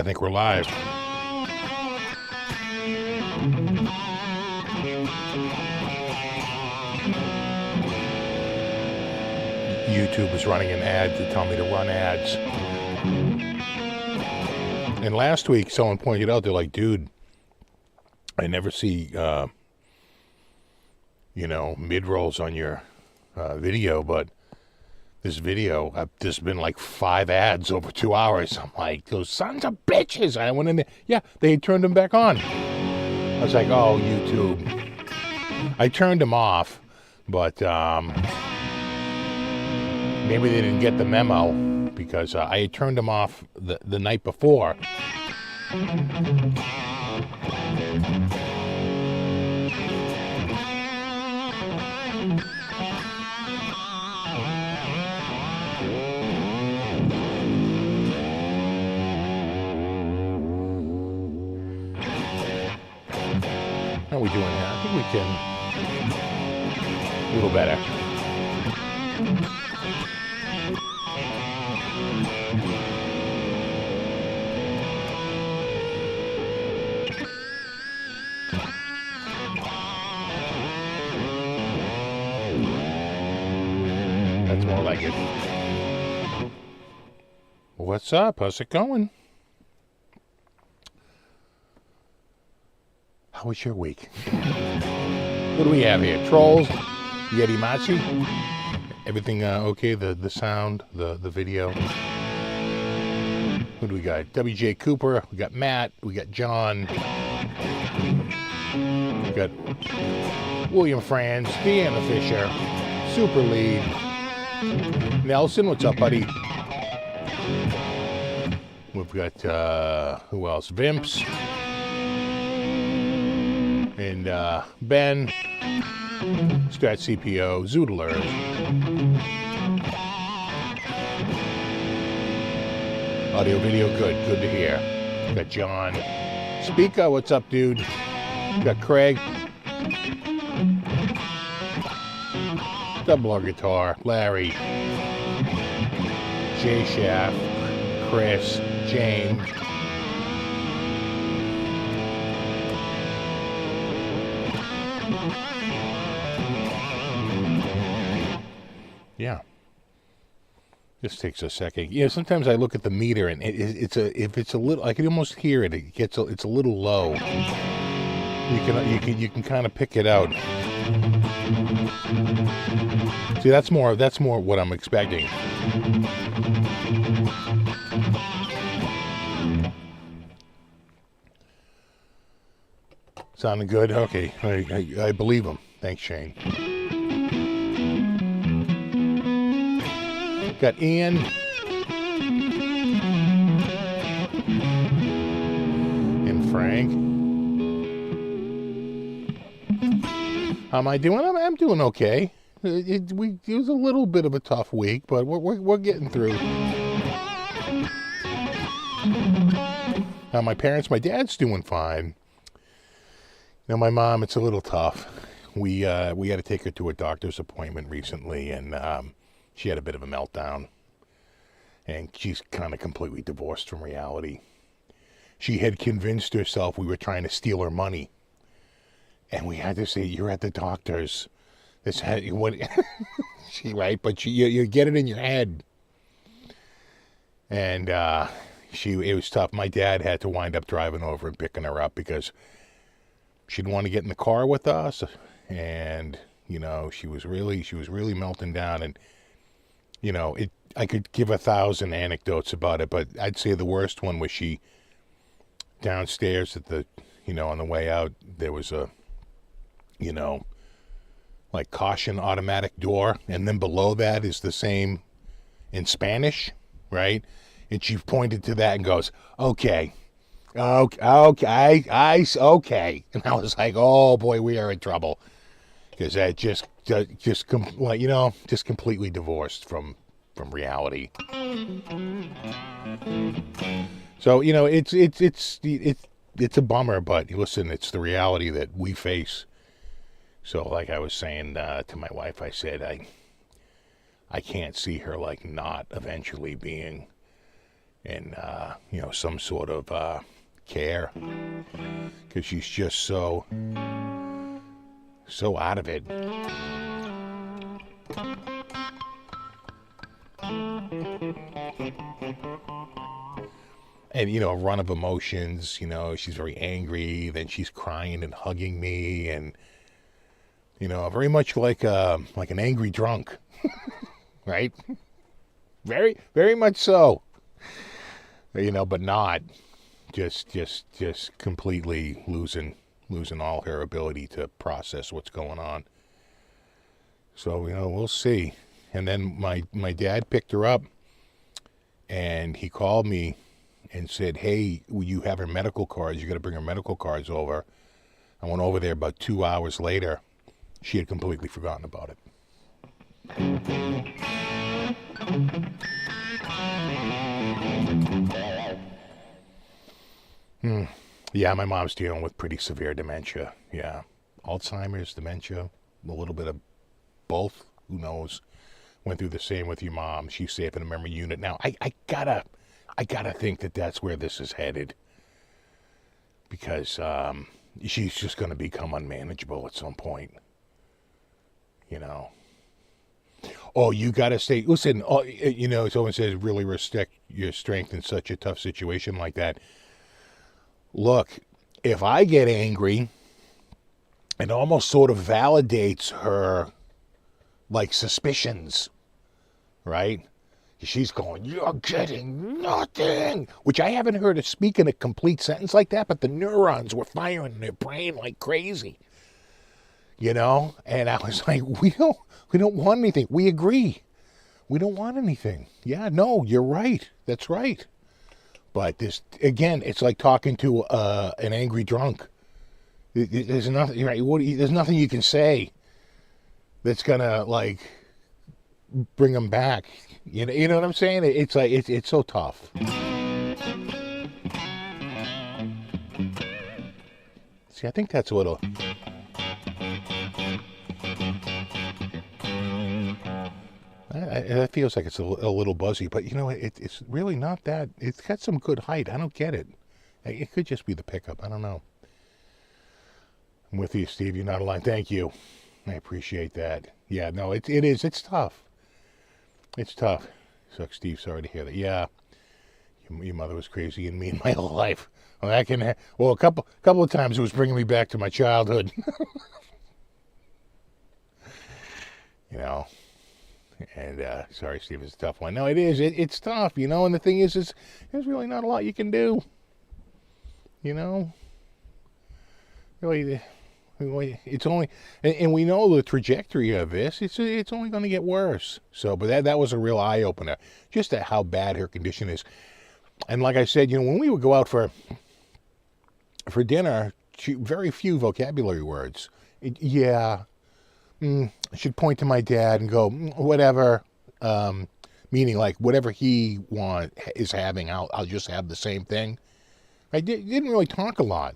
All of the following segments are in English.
I think we're live. YouTube is running an ad to tell me to run ads. And last week, someone pointed out, they're like, dude, I never see, mid-rolls on your video, but this video, there's been like 5 ads over 2 hours. I'm like, those sons of bitches. I went in there. Yeah, they turned them back on. I was like, oh, YouTube. I turned them off, but maybe they didn't get the memo because I had turned them off the night before. How are we doing here? I think we can a little better. That's more like it. What's up? How's it going? How was your week? What do we have here? Trolls? Yeti Matsu? Everything okay? The sound, the video? Who do we got? WJ Cooper, we got Matt, we got John, we got William Franz, Deanna Fisher, Super Lead, Nelson, what's up, buddy? We've got, who else? Vimps. And Ben, Strat CPO, Zoodler. Audio, video, good to hear. Got John. Speaker, what's up, dude? Got Craig. Double R guitar, Larry. Jay Shaft, Chris, James. Yeah. This takes a second. Yeah, sometimes I look at the meter and if it's a little, I can almost hear it. It's a little low. You can kind of pick it out. See, that's more what I'm expecting. Sounding good? Okay, I believe him. Thanks, Shane. Got Ian. And Frank. How am I doing? I'm doing okay. It was a little bit of a tough week, but we're getting through. My dad's doing fine. My mom, it's a little tough. We had to take her to a doctor's appointment recently, and she had a bit of a meltdown, and she's kind of completely divorced from reality. She had convinced herself we were trying to steal her money, and we had to say, "You're at the doctor's." What? Right? But you get it in your head, and it was tough. My dad had to wind up driving over and picking her up because she didn't want to get in the car with us, and she was really melting down, and I could give 1,000 anecdotes about it, but I'd say the worst one was she downstairs at the on the way out, there was a like caution automatic door, and then below that is the same in Spanish, right? And she pointed to that and goes, okay. And I was like, oh boy, we are in trouble, because that just completely divorced from reality. So it's a bummer, but listen, it's the reality that we face. So like I was saying to my wife, I said I can't see her like not eventually being and some sort of care, because she's just so out of it. And a run of emotions. She's very angry, then she's crying and hugging me, and very much like an angry drunk. Right? Very, very much so. But not just completely losing all her ability to process what's going on. So we'll see. And then my dad picked her up, and he called me and said, "Hey, will you have her medical cards? You got to bring her medical cards over." I went over there about 2 hours later. She had completely forgotten about it. Yeah, my mom's dealing with pretty severe dementia. Yeah, Alzheimer's, dementia, a little bit of both. Who knows? Went through the same with your mom. She's safe in a memory unit now. I gotta think that that's where this is headed, because she's just gonna become unmanageable at some point. Oh, you gotta stay. Listen, someone says really respect your strength in such a tough situation like that. Look, if I get angry, it almost sort of validates her, suspicions, right? She's going, "You're getting nothing," which I haven't heard her speak in a complete sentence like that, but the neurons were firing in her brain like crazy, and I was like, we don't want anything. We agree. We don't want anything. Yeah, no, you're right. That's right. But this, again, it's like talking to an angry drunk. There's nothing, right? There's nothing you can say that's gonna bring them back. You know what I'm saying? It's like it's so tough. See, I think that's a little. It feels like it's a little buzzy, but it's really not that. It's got some good height. I don't get it. It could just be the pickup. I don't know. I'm with you, Steve. You're not alone. Thank you. I appreciate that. Yeah, no, it is. It's tough. It's tough. Sucks, Steve. Sorry to hear that. Yeah, your mother was crazy and mean my whole life. Well, a couple of times it was bringing me back to my childhood. And sorry, Steve, it's a tough one. No, it is. It's tough, and the thing is there's really not a lot you can do. Really, it's only, and we know the trajectory of this. It's only going to get worse. So, but that was a real eye opener, just at how bad her condition is. And like I said, when we would go out for dinner, very few vocabulary words. I should point to my dad and go, whatever, meaning whatever he is having, I'll just have the same thing. I didn't really talk a lot,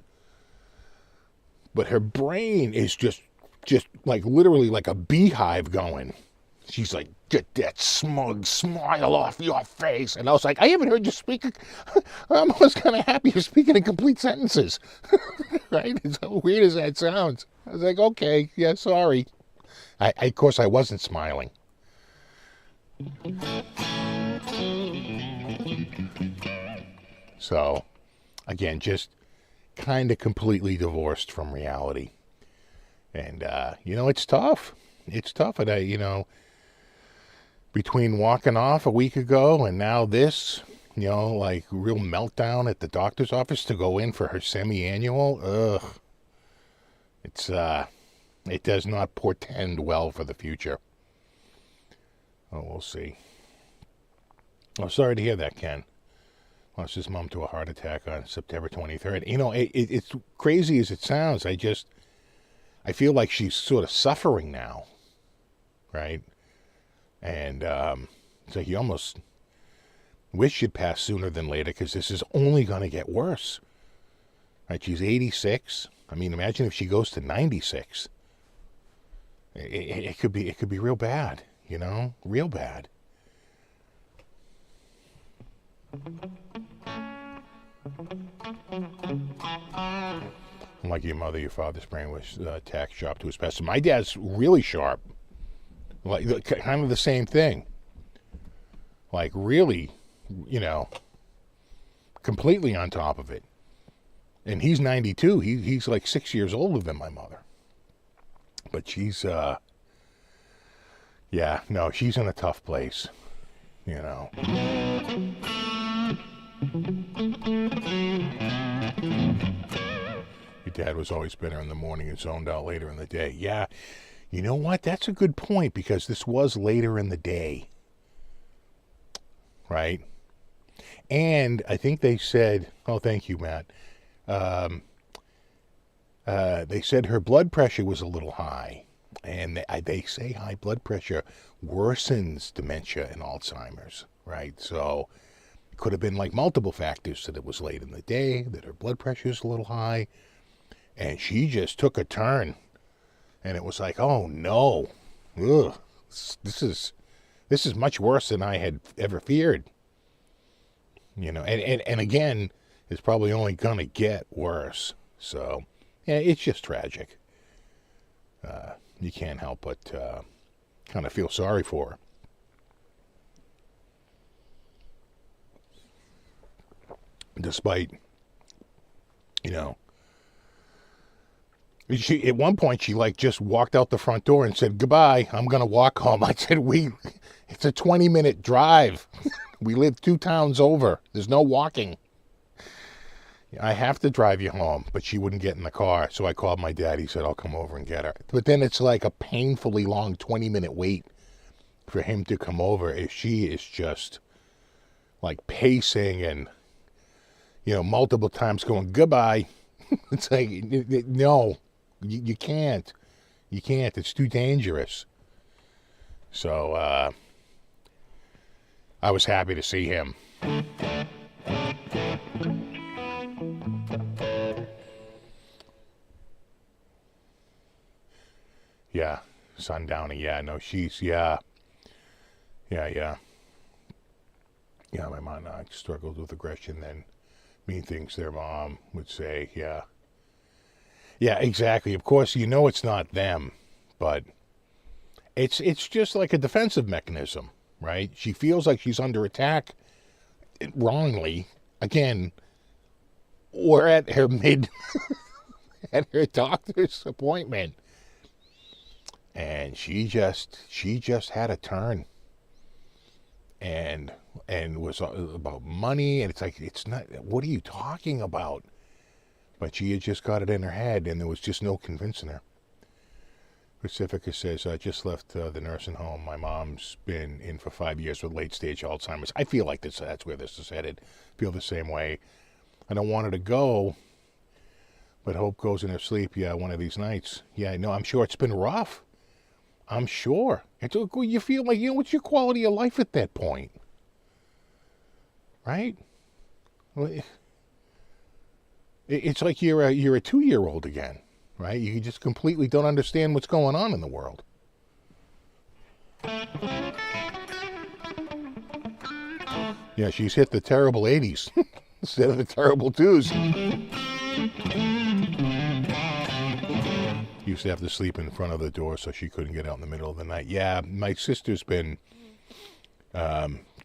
but her brain is just literally like a beehive going. She's like, "Get that smug smile off your face." And I was like, I haven't heard you speak. I'm almost kind of happy you're speaking in complete sentences. Right? As weird as that sounds. I was like, okay, yeah, sorry. Of course, I wasn't smiling. So, again, just kind of completely divorced from reality. And, it's tough. It's tough. And, between walking off a week ago and now this, real meltdown at the doctor's office to go in for her semi-annual, ugh. It does not portend well for the future. Oh, we'll see. Oh, sorry to hear that, Ken. Lost his mom to a heart attack on September 23rd. It's crazy as it sounds. I feel like she's sort of suffering now, right? And it's like you almost wish she'd pass sooner than later, because this is only going to get worse. Right? She's 86. I mean, imagine if she goes to 96. It could be real bad, real bad. Like your mother, your father's brain was tack sharp to his best. My dad's really sharp. Like kind of the same thing. Like really, completely on top of it. And he's 92. He's like 6 years older than my mother. But she's, she's in a tough place, Your dad was always better in the morning and zoned out later in the day. Yeah, you know what? That's a good point, because this was later in the day. Right? And I think they said, oh, thank you, Matt. They said her blood pressure was a little high. And they say high blood pressure worsens dementia and Alzheimer's, right? So it could have been like multiple factors, that it was late in the day, that her blood pressure is a little high. And she just took a turn. And it was like, oh, no. Ugh, this is much worse than I had ever feared. And again, it's probably only going to get worse. So, yeah, it's just tragic. You can't help but kind of feel sorry for her. Despite, she, at one point, she just walked out the front door and said, goodbye, I'm going to walk home. I said, it's a 20-minute drive. We live 2 towns over. There's no walking. I have to drive you home, but she wouldn't get in the car. So I called my dad. He said, I'll come over and get her. But then it's like a painfully long 20-minute wait for him to come over. If she is just like pacing and, multiple times going, goodbye. It's like, no, you can't. You can't. It's too dangerous. So I was happy to see him. Yeah, Sundowny. Yeah, no, she's, yeah. Yeah, my mom struggled with aggression, then mean things their mom would say, yeah. Yeah, exactly. Of course, it's not them, but it's just like a defensive mechanism, right? She feels like she's under attack wrongly. Again, or at her at her doctor's appointment. And she just had a turn, and was about money, and it's like, it's not, what are you talking about? But she had just got it in her head, and there was just no convincing her. Pacifica says, I just left the nursing home. My mom's been in for 5 years with late-stage Alzheimer's. I feel like that's where this is headed. Feel the same way. I don't want her to go, but hope goes in her sleep, one of these nights. Yeah, no, I'm sure it's been rough. I'm sure. You feel like, what's your quality of life at that point? Right? It's like you're a 2-year-old again, right? You just completely don't understand what's going on in the world. Yeah, she's hit the terrible 80s instead of the terrible 2s. Used to have to sleep in front of the door so she couldn't get out in the middle of the night. Yeah, my sister's been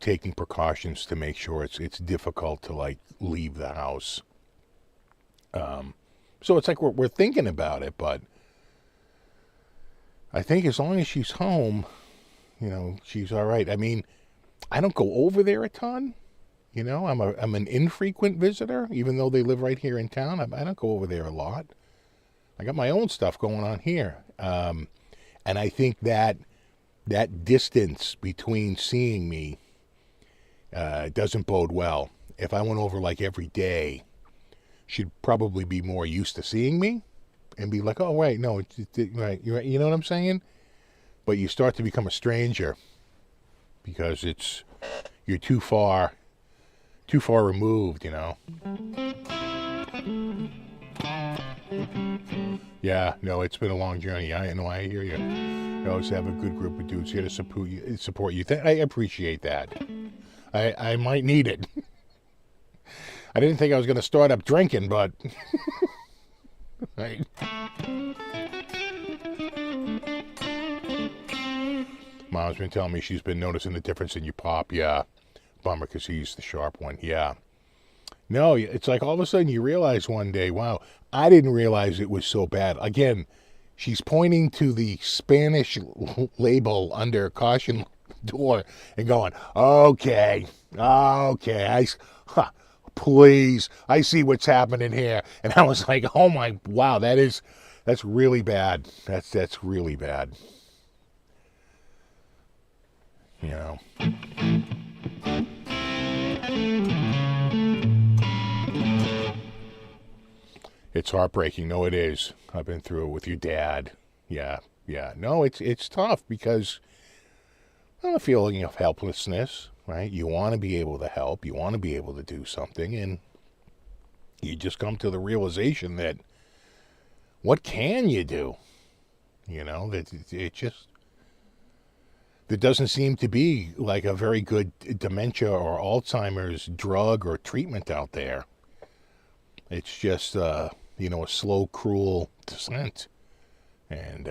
taking precautions to make sure it's difficult to leave the house. So it's like we're thinking about it, but I think as long as she's home, she's all right. I mean, I don't go over there a ton. I'm an infrequent visitor, even though they live right here in town. I don't go over there a lot. I got my own stuff going on here. And I think that distance between seeing me doesn't bode well. If I went over every day, she'd probably be more used to seeing me and be like, oh, wait, no, right. You know what I'm saying? But you start to become a stranger because you're too far removed, Yeah, no, it's been a long journey. I know, I hear you. You always have a good group of dudes here to support you. I appreciate that. I might need it. I didn't think I was going to start up drinking, but right. Mom's been telling me she's been noticing the difference in your pop. Yeah. Bummer, because he's the sharp one. Yeah. No, it's like all of a sudden you realize one day, wow, I didn't realize it was so bad. Again, she's pointing to the Spanish label under caution door and going, okay, please, I see what's happening here. And I was like, oh my, wow, that's really bad. That's really bad. You know. It's heartbreaking. No, it is. I've been through it with your dad. Yeah. No, it's tough because a feeling of helplessness, right? You want to be able to help. You want to be able to do something, and you just come to the realization that what can you do? You know, that there doesn't seem to be like a very good dementia or Alzheimer's drug or treatment out there. It's just, a slow, cruel descent. And,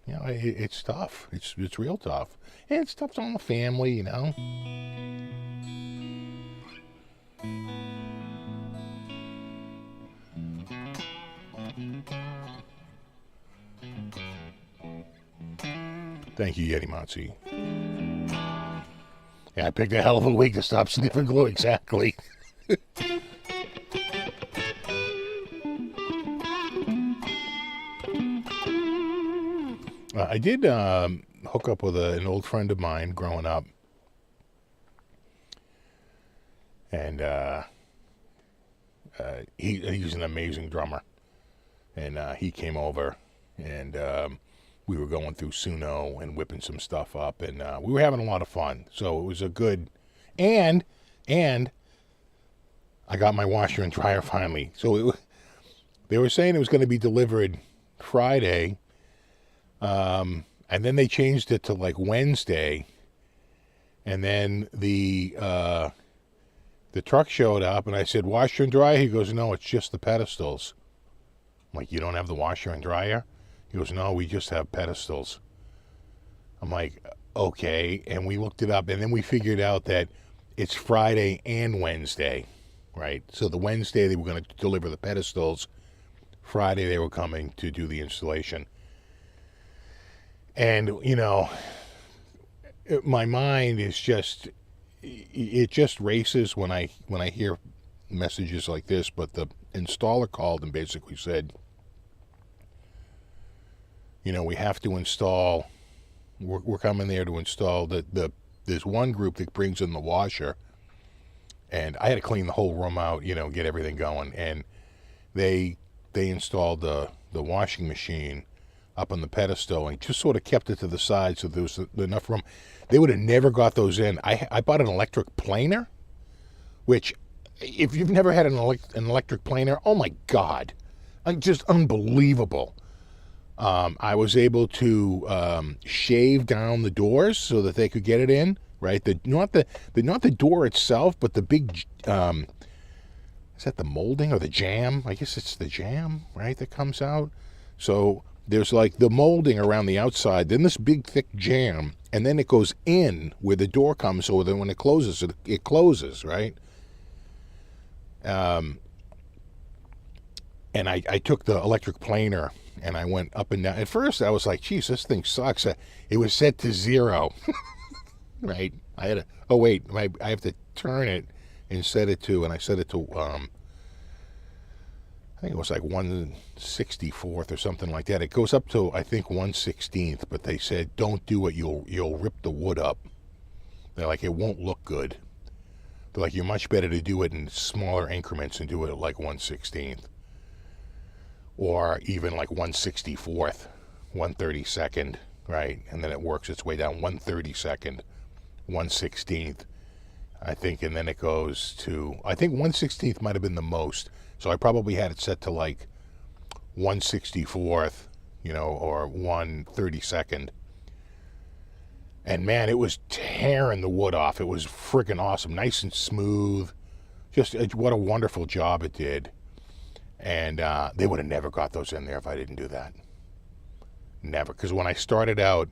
it's tough. It's real tough. And it's tough on the family, you know. Thank you, Yeti Matsi. Yeah, I picked a hell of a week to stop sniffing glue, exactly. I did hook up with an old friend of mine growing up. And he's an amazing drummer. And he came over, and we were going through Suno and whipping some stuff up, and we were having a lot of fun. So it was a good, and I got my washer and dryer finally. So they were saying it was going to be delivered Friday, and then they changed it to like Wednesday, and then the truck showed up, and I said, washer and dryer? He goes, no, it's just the pedestals. I'm like, you don't have the washer and dryer? He goes, no, we just have pedestals. I'm like, okay. And we looked it up, and then we figured out that it's Friday and Wednesday, right? So the Wednesday they were going to deliver the pedestals. Friday they were coming to do the installation. And, my mind is just, it just races when I hear messages like this. But the installer called and basically said, we have to install, we're coming there to install there's one group that brings in the washer, and I had to clean the whole room out, get everything going. And they installed the washing machine up on the pedestal and just sort of kept it to the side so there was enough room. They would have never got those in. I bought an electric planer, which, if you've never had an electric planer, oh my God, just unbelievable. I was able to shave down the doors so that they could get it in, right? Not the door itself, but the big, is that the molding or the jamb? I guess it's the jamb, right, that comes out. So there's like the molding around the outside, then this big thick jamb, and then it goes in where the door comes, so then when it closes, it closes, right? And I took the electric planer and I went up and down. At first, I was like, geez, this thing sucks. It was set to 0, right? I had I have to turn it and set it to, and I set it to, I think it was like 1/64th or something like that. It goes up to, I think, 1/16th, but they said, don't do it. You'll rip the wood up. They're like, it won't look good. They're like, you're much better to do it in smaller increments and do it at like 1/16th. Or even like 1/64th, 1/32nd, right? And then it works its way down 1/32nd, 1/16th, I think, and then it goes to, I think 1/16th might have been the most. So I probably had it set to like 1/64th, or 1/32nd. And man, it was tearing the wood off. It was freaking awesome, nice and smooth, Just what a wonderful job it did. And they would have never got those in there if I didn't do that. Never. Because when I started out,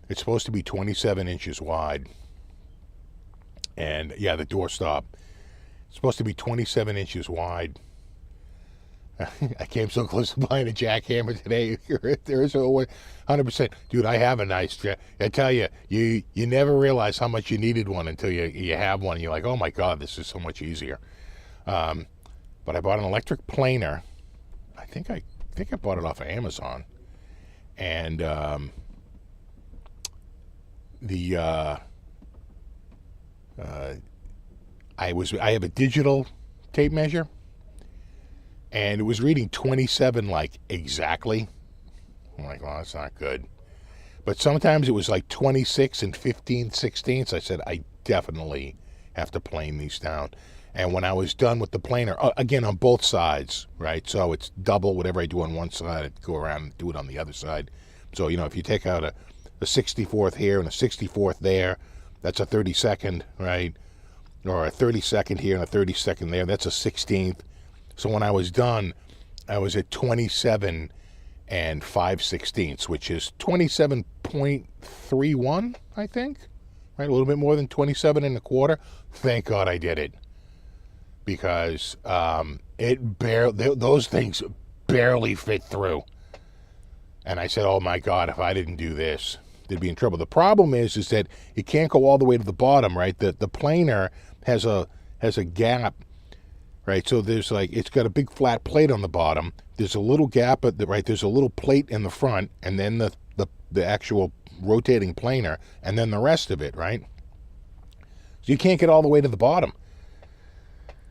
it's supposed to be 27 inches wide. And yeah, the doorstop. It's supposed to be 27 inches wide. I came so close to buying a jackhammer today. There is 100%. Dude, I have a nice jack. I tell you, you never realize how much you needed one until you have one. You're like, oh my God, this is so much easier. But I bought an electric planer. I think I bought it off of Amazon. And I have a digital tape measure, and it was reading 27 like exactly. I'm like, well, that's not good. But sometimes it was like 26 and 15/16. I said, I definitely have to plane these down. And when I was done with the planer, again, on both sides, right? So it's double whatever I do on one side, I go around and do it on the other side. So, if you take out a 64th here and a 64th there, that's a 32nd, right? Or a 32nd here and a 32nd there, that's a 16th. So when I was done, I was at 27 and 5/16, which is 27.31, I think, right? A little bit more than 27 and a quarter. Thank God I did it. Because those things barely fit through. And I said, oh my God, if I didn't do this, they'd be in trouble. The problem is that it can't go all the way to the bottom, right? The planer has a gap, right? So there's it's got a big flat plate on the bottom. There's a little gap right. There's a little plate in the front, and then the actual rotating planer, and then the rest of it, right? So you can't get all the way to the bottom.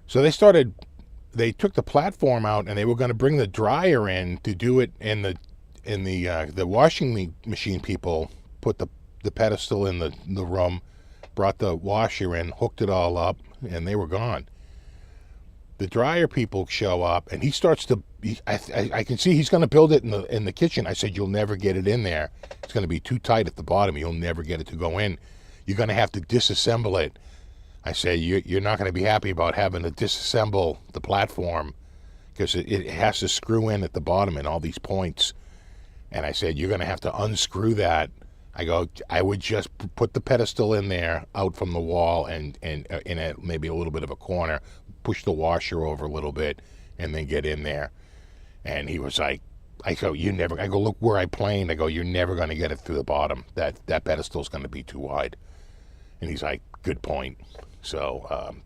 So they took the platform out, and they were going to bring the dryer in to do it in the washing machine. People put the pedestal in the room, brought the washer in, hooked it all up, and they were gone. The dryer people show up, and he starts to. I can see he's going to build it in the kitchen. I said, you'll never get it in there. It's going to be too tight at the bottom. You'll never get it to go in. You're going to have to disassemble it. I say, you're not going to be happy about having to disassemble the platform because it has to screw in at the bottom in all these points. And I said, you're going to have to unscrew that. I go, I would just put the pedestal in there out from the wall and in maybe a little bit of a corner, push the washer over a little bit, and then get in there. And he was like, I go, look where I planed. I go, you're never going to get it through the bottom. That pedestal's going to be too wide. And he's like, good point. So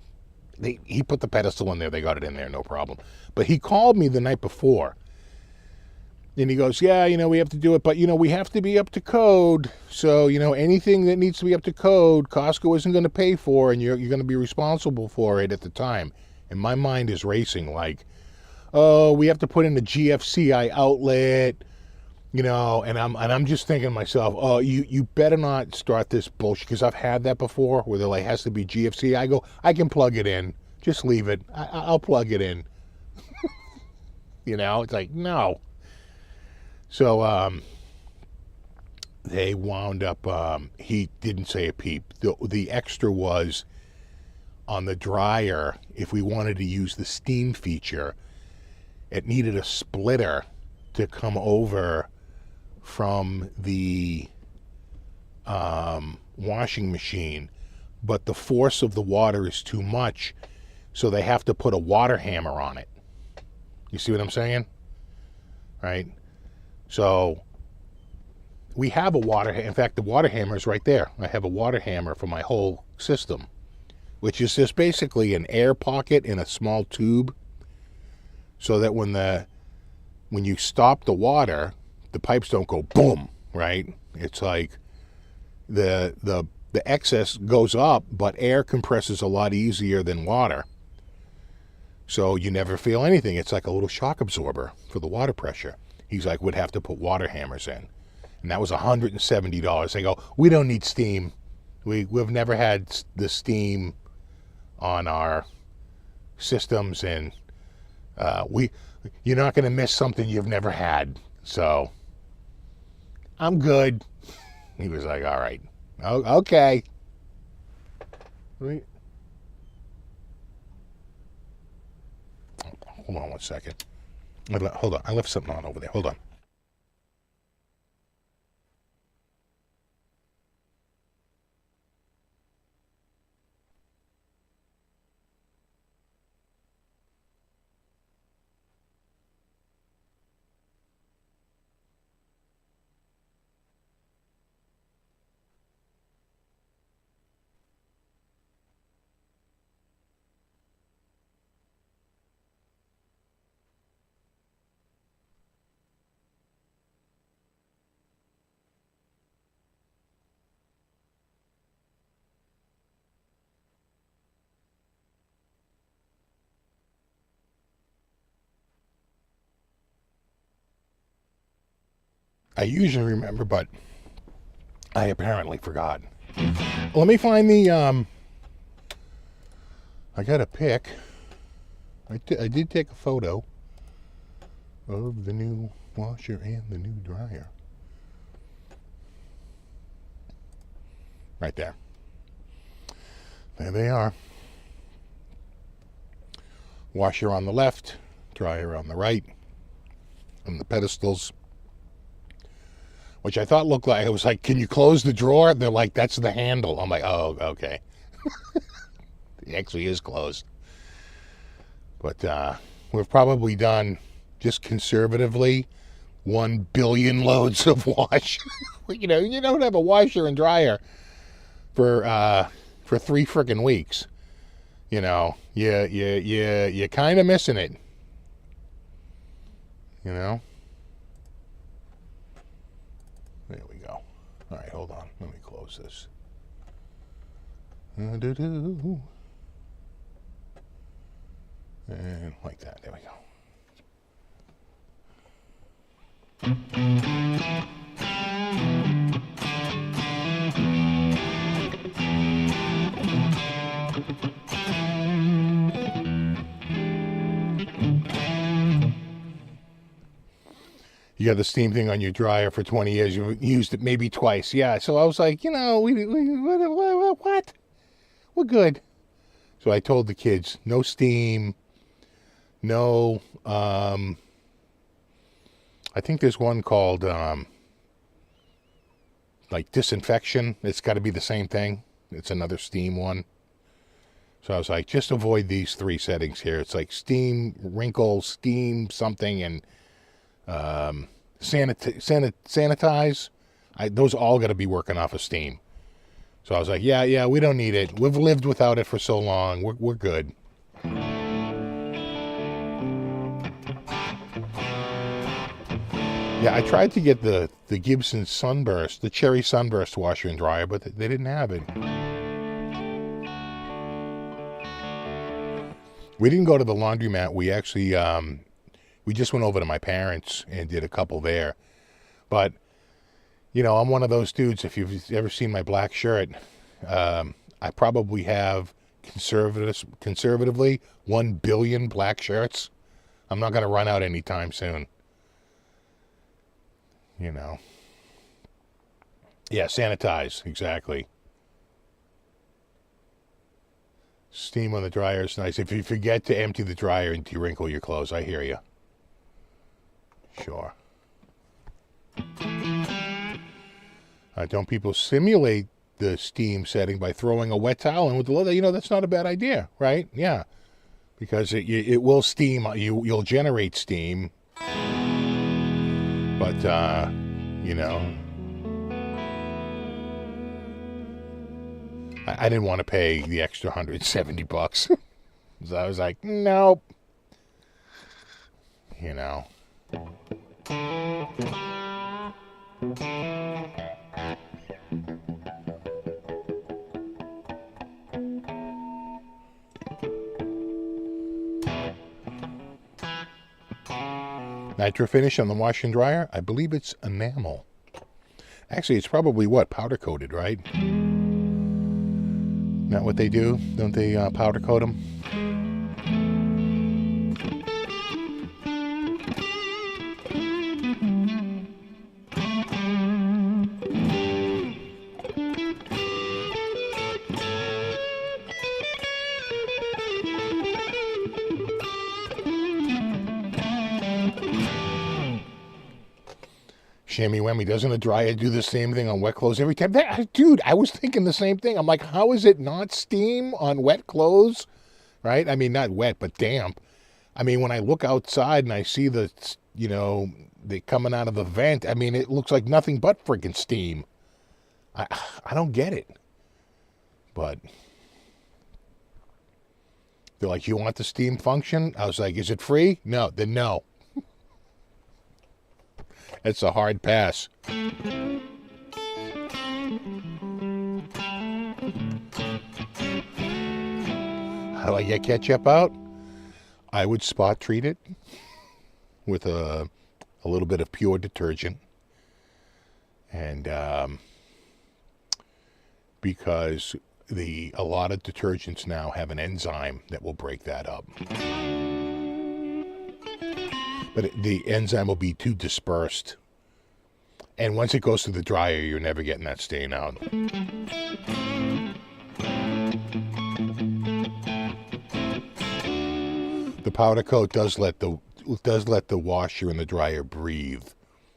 he put the pedestal in there. They got it in there, no problem. But he called me the night before. And he goes, yeah, we have to do it. But, we have to be up to code. So, anything that needs to be up to code, Costco isn't going to pay for. And you're going to be responsible for it at the time. And my mind is racing like, oh, we have to put in the GFCI outlet. And I'm just thinking to myself, oh, you better not start this bullshit, because I've had that before where they're like, has to be GFC. I go, I can plug it in. Just leave it. I'll plug it in. It's like, no. So they wound up, he didn't say a peep. The extra was on the dryer, if we wanted to use the steam feature, it needed a splitter to come over from the washing machine, but the force of the water is too much, so they have to put a water hammer on it. You see what I'm saying? Right? So we have a in fact, the water hammer is right there. I have a water hammer for my whole system, which is just basically an air pocket in a small tube, so that when you stop the water, the pipes don't go boom, right? It's like the excess goes up, but air compresses a lot easier than water. So you never feel anything. It's like a little shock absorber for the water pressure. He's like, we'd have to put water hammers in. And that was $170. I go, we don't need steam. We've never had the steam on our systems, and you're not going to miss something you've never had. So I'm good. He was like, all right. Oh, okay. Hold on one second. Hold on. I left something on over there. Hold on. I usually remember, but I apparently forgot. Let me find the, I got a pic. I did take a photo of the new washer and the new dryer. Right there. There they are. Washer on the left, dryer on the right, and the pedestals, which I thought looked like, I was like, can you close the drawer? They're like, that's the handle. I'm like, oh, okay. It actually is closed. But we've probably done, just conservatively, 1 billion loads of wash. You don't have a washer and dryer for 3 freaking weeks. You're kind of missing it. There we go. All right, hold on. Let me close this. And like that. There we go. You got the steam thing on your dryer for 20 years. You've used it maybe twice. Yeah. So I was like, what? We're good. So I told the kids, no steam, no, I think there's one called, like disinfection. It's got to be the same thing. It's another steam one. So I was like, just avoid these 3 settings here. It's like steam, wrinkle, steam, something, and sanitize. Those all got to be working off of steam. So I was like, yeah, we don't need it. We've lived without it for so long. We're good. Yeah, I tried to get the Gibson Sunburst, the Cherry Sunburst washer and dryer, but they didn't have it. We didn't go to the laundromat. We actually, we just went over to my parents and did a couple there. But, I'm one of those dudes, if you've ever seen my black shirt, I probably have conservatively 1 billion black shirts. I'm not going to run out anytime soon. Yeah, sanitize, exactly. Steam on the dryer is nice. If you forget to empty the dryer and de-wrinkle your clothes, I hear you. Sure. Don't people simulate the steam setting by throwing a wet towel in with the load? That's not a bad idea, right? Yeah. Because it will steam. You'll generate steam. But, I didn't want to pay the extra $170. So I was like, nope. Nitro finish on the wash and dryer. I believe it's enamel. Actually, it's probably powder coated, right? Not what they do? Don't they powder coat them? Shammy whammy, doesn't a dryer do the same thing on wet clothes every time? Dude, I was thinking the same thing. I'm like, how is it not steam on wet clothes? Right? I mean, not wet, but damp. I mean, when I look outside and I see the, they coming out of the vent, I mean, it looks like nothing but freaking steam. I don't get it. But they're like, you want the steam function? I was like, is it free? No, then no. It's a hard pass. How do I get ketchup out? I would spot treat it with a little bit of pure detergent. And because a lot of detergents now have an enzyme that will break that up. But the enzyme will be too dispersed. And once it goes through the dryer, you're never getting that stain out. The powder coat does let the washer and the dryer breathe,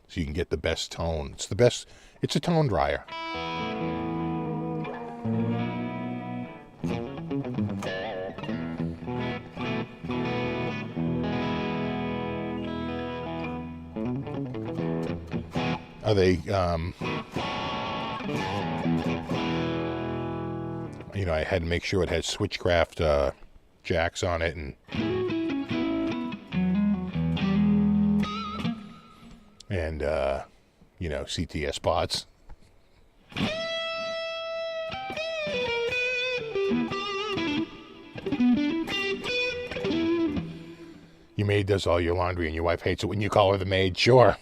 so you can get the best tone. It's a tone dryer. Are they, I had to make sure it had switchcraft jacks on it and CTS pots. Your maid does all your laundry and your wife hates it when you call her the maid. Sure.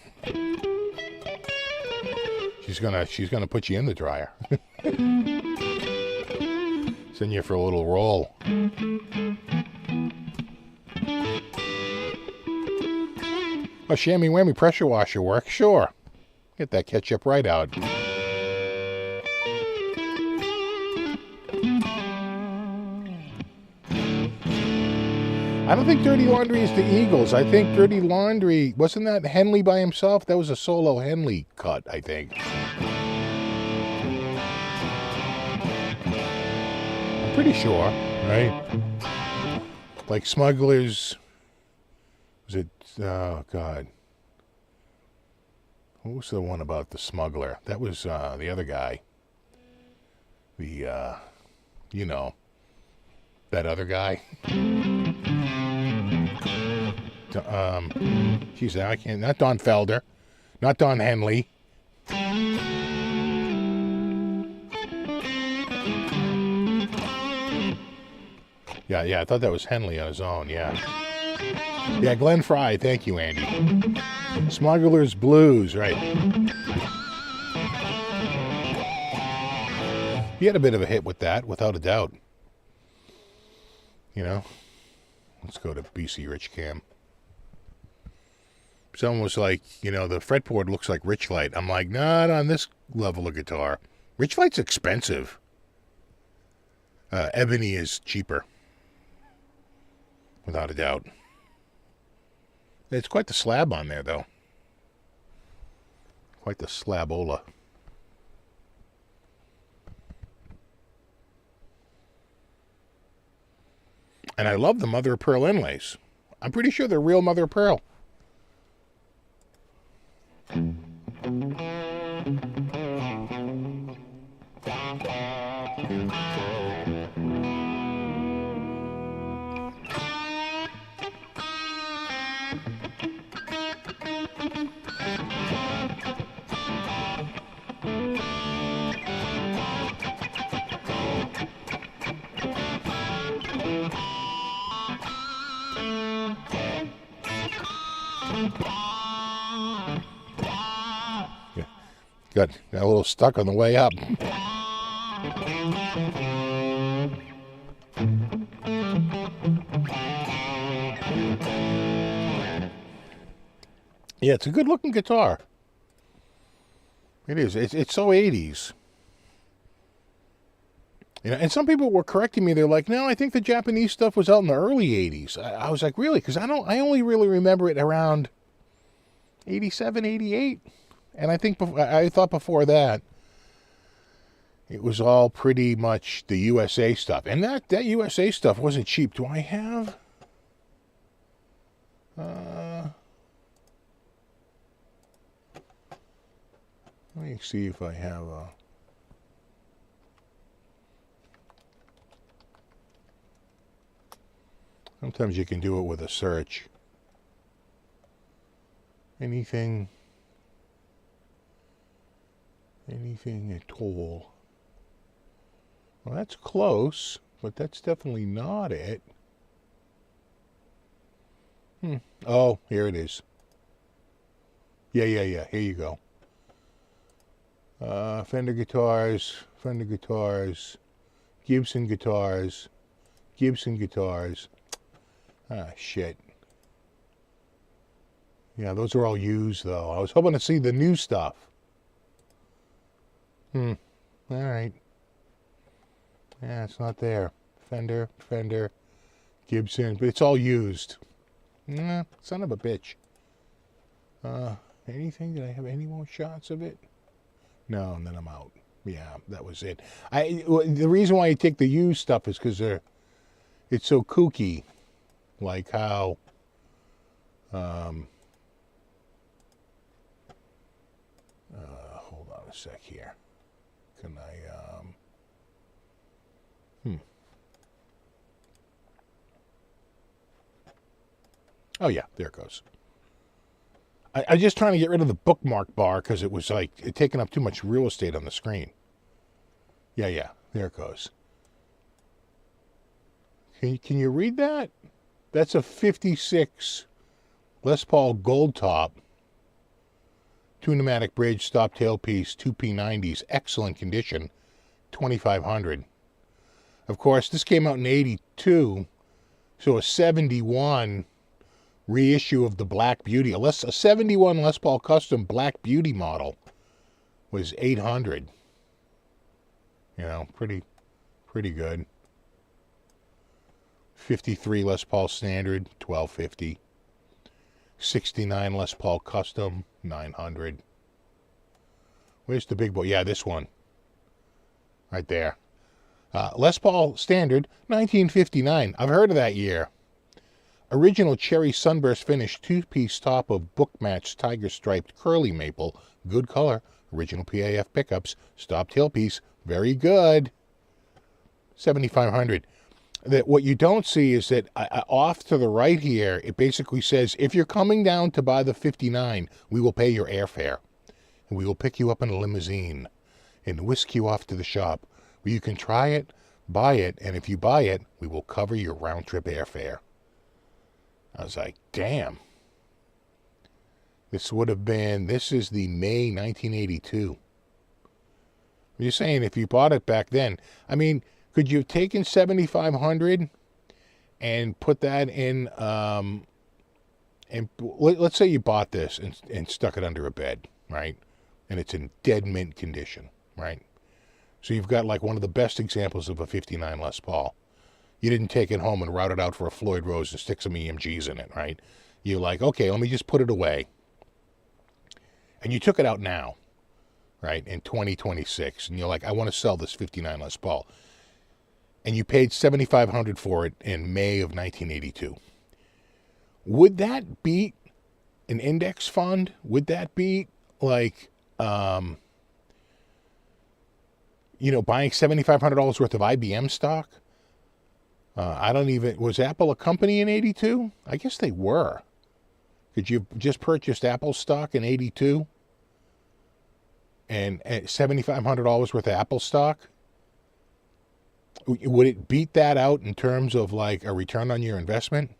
She's gonna put you in the dryer. Send you for a little roll. Oh, shammy whammy pressure washer work? Sure. Get that ketchup right out. I don't think Dirty Laundry is the Eagles. I think Dirty Laundry, wasn't that Henley by himself? That was a solo Henley cut, I think. I'm pretty sure, right? Like Smugglers, was it, oh God. What was the one about the smuggler? That was the other guy. That other guy. Geez, I can't. Not Don Felder, not Don Henley. Yeah. I thought that was Henley on his own. Yeah, Glenn Frey. Thank you, Andy. Smuggler's Blues, right? He had a bit of a hit with that, without a doubt. Let's go to BC Rich Cam. Someone was like, the fretboard looks like Richlight. I'm like, not on this level of guitar. Richlight's expensive. Ebony is cheaper. Without a doubt. It's quite the slab on there, though. Quite the slabola. And I love the mother of pearl inlays. I'm pretty sure they're real mother of pearl. Got a little stuck on the way up. Yeah, it's a good looking guitar. It is. It's so 80s. And some people were correcting me. They're like, no, I think the Japanese stuff was out in the early 80s. I was like, really? Because I only really remember it around 87, 88. And I thought before that it was all pretty much the USA stuff. And that USA stuff wasn't cheap. Do I have... let me see if I have a... Sometimes you can do it with a search. Anything at all. Well, that's close, but that's definitely not it. Oh, here it is. Yeah. Here you go. Fender guitars, Gibson guitars. Ah, shit. Yeah, those are all used, though. I was hoping to see the new stuff. All right. Yeah, it's not there. Fender, Gibson, but it's all used. Nah, son of a bitch. Anything? Did I have any more shots of it? No, and then I'm out. Yeah, that was it. The reason why I take the used stuff is because it's so kooky. Like how, hold on a sec here. Can I, Oh yeah, there it goes. I'm just trying to get rid of the bookmark bar because it was like taking up too much real estate on the screen. Yeah, there it goes. Can you read that? That's a 56 Les Paul Gold Top, two pneumatic bridge, stop tailpiece, two P90s, excellent condition, 2,500. Of course, this came out in 82, so a 71 reissue of the Black Beauty. A 71 Les Paul Custom Black Beauty model was 800. You know, pretty good. 53 Les Paul Standard, 1250. 69 Les Paul Custom, 900. Where's the big boy? Yeah, this one. Right there. Les Paul Standard, 1959. I've heard of that year. Original cherry sunburst finish, two-piece top of book-matched tiger-striped curly maple. Good color. Original PAF pickups. Stop tailpiece. Very good. 7,500. That what you don't see is that off to the right here, it basically says, if you're coming down to buy the 59, we will pay your airfare. And we will pick you up in a limousine and whisk you off to the shop where you can try it, buy it, and if you buy it, we will cover your round-trip airfare. I was like, damn. This is the May 1982. I'm just saying, if you bought it back then, I mean, could you have taken 7,500 and put that in, and let's say you bought this and stuck it under a bed, right? And it's in dead mint condition, right? So you've got like one of the best examples of a 59 Les Paul. You didn't take it home and route it out for a Floyd Rose and stick some EMGs in it, right? You're like, okay, let me just put it away. And you took it out now, right, in 2026. And you're like, I want to sell this 59 Les Paul. And you paid $7,500 for it in May of 1982. Would that beat an index fund? Would that beat, like, buying $7,500 worth of IBM stock? Was Apple a company in 82? I guess they were. Could you have just purchased Apple stock in 82? And $7,500 worth of Apple stock? Would it beat that out in terms of like a return on your investment?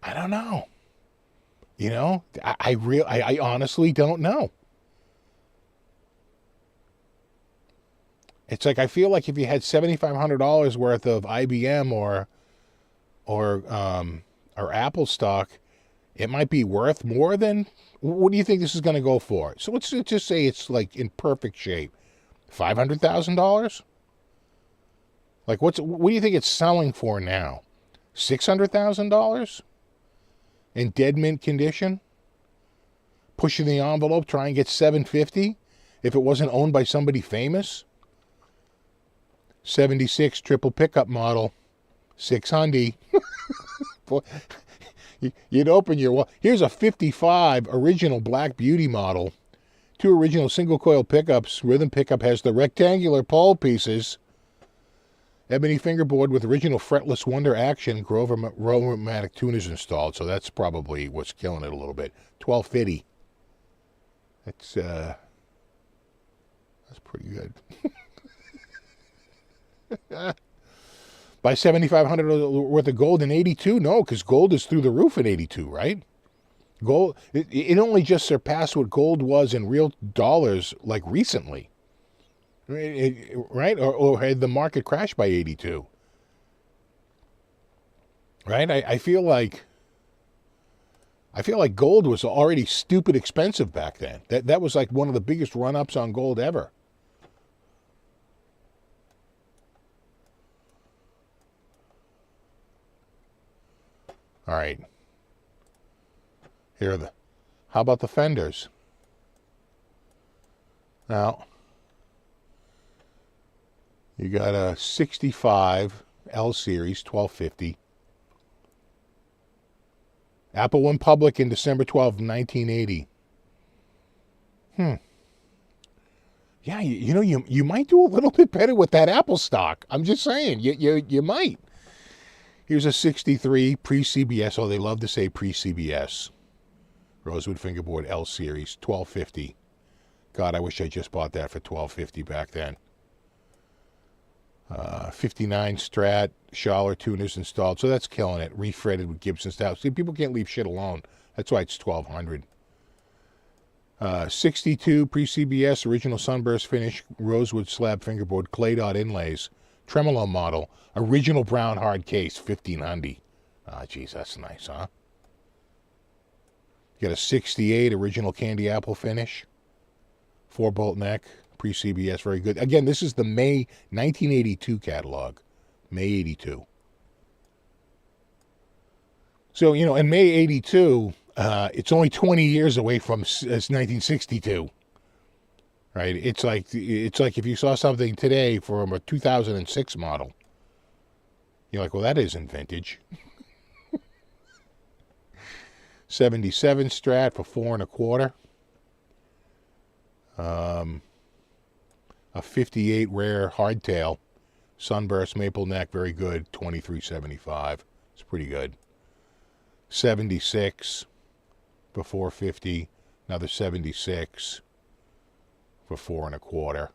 I don't know. I honestly don't know. It's like, I feel like if you had $7,500 worth of IBM or Apple stock, it might be worth more than, what do you think this is going to go for? So let's just say it's like in perfect shape. $500,000? Like, what do you think it's selling for now? $600,000? In dead mint condition? pushing the envelope, try and get 750 if it wasn't owned by somebody famous. 76 triple pickup model, 600. You'd open your... Here's a 55 original Black Beauty model. 2 original single coil pickups. Rhythm pickup has the rectangular pole pieces. Ebony fingerboard with original fretless Wonder action. Grover-matic tuners installed. So that's probably what's killing it a little bit. 1250. That's pretty good. Buy $7,500 worth of gold in 82? No, because gold is through the roof in 82, right? Gold, it only just surpassed what gold was in real dollars like recently. Right? Or had the market crashed by 82? Right? I feel like gold was already stupid expensive back then. That was like one of the biggest run-ups on gold ever. All right. Here are the... How about the fenders? Now, you got a 65 L Series 1250. Apple went public in December 12, 1980. Yeah, you might do a little bit better with that Apple stock. I'm just saying, you might. Here's a 63 pre-CBS. Oh, they love to say pre-CBS. Rosewood fingerboard L Series, 1250. God, I wish I just bought that for $12.50 back then. 59 Strat, Schaller tuners installed. So that's killing it. Refretted with Gibson style. See, people can't leave shit alone. That's why it's $1,200. 62 pre-CBS, original sunburst finish, rosewood slab fingerboard, clay dot inlays. Tremolo model, original brown hard case, 1500. Ah, geez, that's nice, huh? You got a 68 original candy apple finish, 4-bolt neck, pre-CBS, very good. Again, this is the May 1982 catalog, May 82. So, in May 82, it's only 20 years away from 1962. Right, it's like if you saw something today from a 2006 model, you're like, well, that isn't vintage. 77 Strat for $4.25. A 58 rare hardtail, sunburst maple neck, very good, $23.75. It's pretty good. 76 for $4.50. Another 76. For $4.25.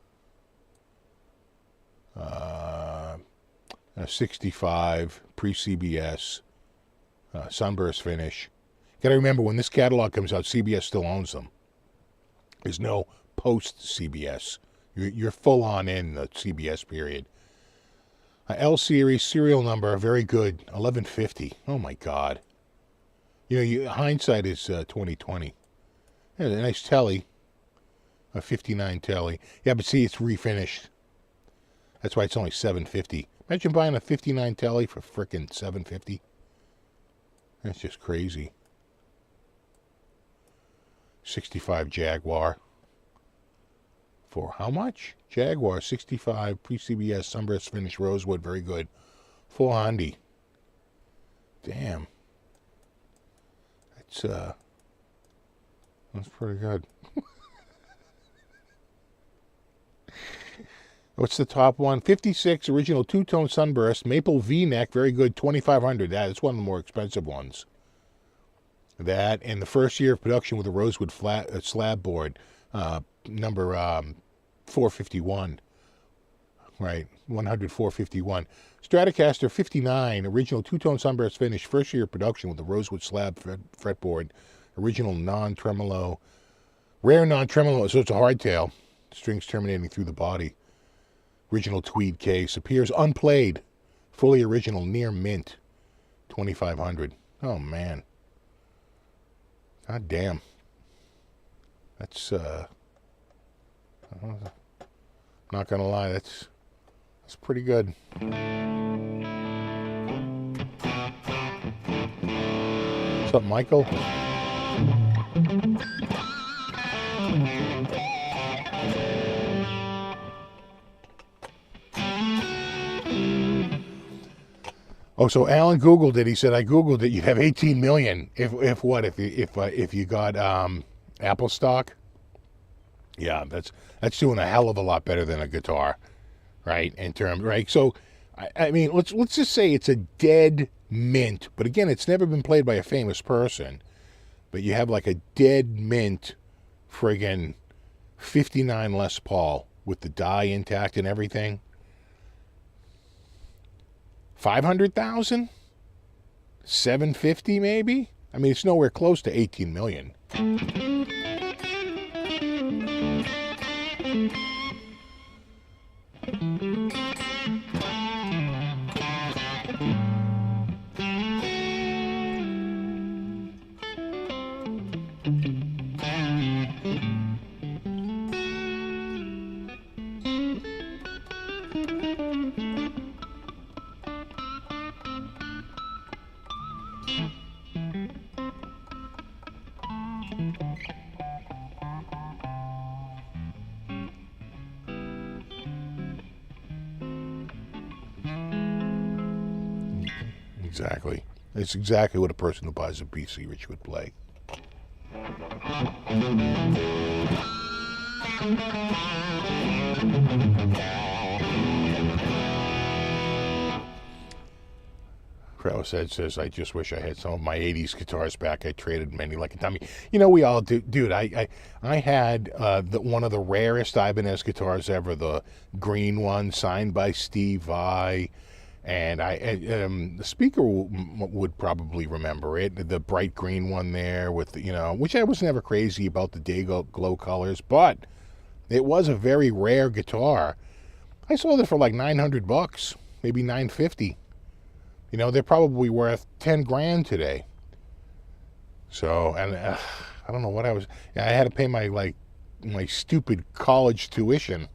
A 65 pre-CBS sunburst finish. Got to remember, when this catalog comes out, CBS still owns them. There's no post-CBS. You're full on in the CBS period. L Series serial number, very good, 1150. Oh my God. Hindsight is 2020. Yeah, a nice telly. A 59 telly. Yeah, but see, it's refinished. That's why it's only $750. Imagine buying a 59 telly for frickin' $750. That's just crazy. 65 Jaguar. For how much? Jaguar 65 pre-CBS sunburst finish rosewood, very good. $400. Damn. That's pretty good. What's the top one? 56 original two-tone sunburst, maple V-neck, very good, $2,500. That's one of the more expensive ones. That, and the first year of production with a rosewood slab board, number 451. Right, 451. Stratocaster 59, original two-tone sunburst finish, first year of production with a rosewood slab fretboard, original non-tremolo, rare non-tremolo, so it's a hardtail, strings terminating through the body. Original tweed case, appears unplayed, fully original, near mint, $2,500. Oh man, god damn. That's not gonna lie, that's pretty good. What's up, Michael? Oh, so Alan Googled it. He said, I Googled it. You'd have 18 million if you got Apple stock. Yeah, that's doing a hell of a lot better than a guitar, right? In terms, right? So, I mean, let's just say it's a dead mint. But again, it's never been played by a famous person. But you have like a dead mint, friggin' 59 Les Paul with the die intact and everything. 500,000? 750 maybe? I mean, it's nowhere close to 18 million. Exactly. It's exactly what a person who buys a BC Rich would play. Krauss says, I just wish I had some of my 80s guitars back. I traded many like a dummy. You know, we all do. Dude, I had one of the rarest Ibanez guitars ever, the green one, signed by Steve Vai. And the speaker would probably remember it, the bright green one there with, which I was never crazy about the day glow colors, but it was a very rare guitar. I sold it for like $900, maybe $950. They're probably worth 10 grand today. So, and I don't know what I had to pay my stupid college tuition.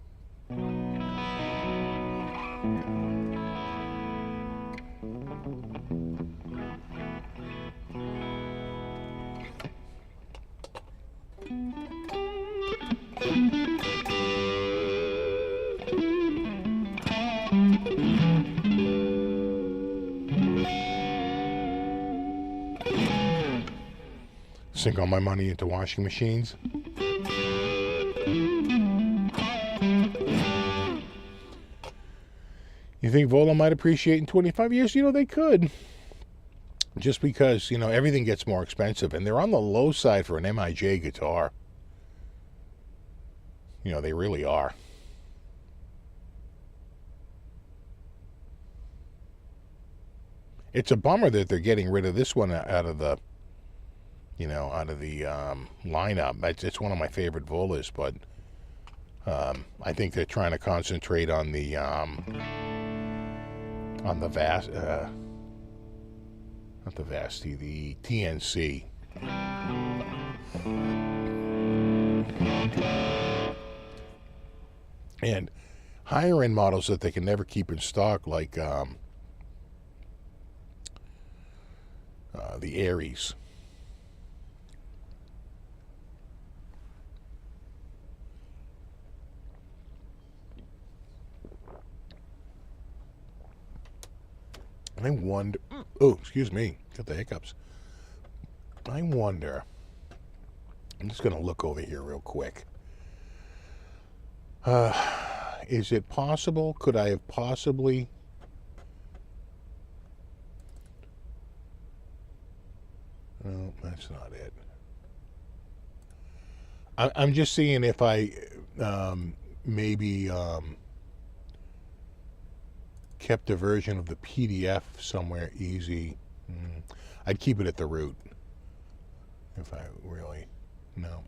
Sink all my money into washing machines. You think Vola might appreciate in 25 years? They could. Just because, everything gets more expensive. And they're on the low side for an MIJ guitar. They really are. It's a bummer that they're getting rid of this one out of the lineup. It's one of my favorite Volas, but I think they're trying to concentrate on the Vast, not the Vasti, the TNC. And higher end models that they can never keep in stock, like the Aries. I wonder, excuse me, got the hiccups. I wonder, I'm just going to look over here real quick. Is it possible, could I have possibly, no, that's not it. I'm just seeing if I maybe kept a version of the PDF somewhere easy. I'd keep it at the root if I really, no.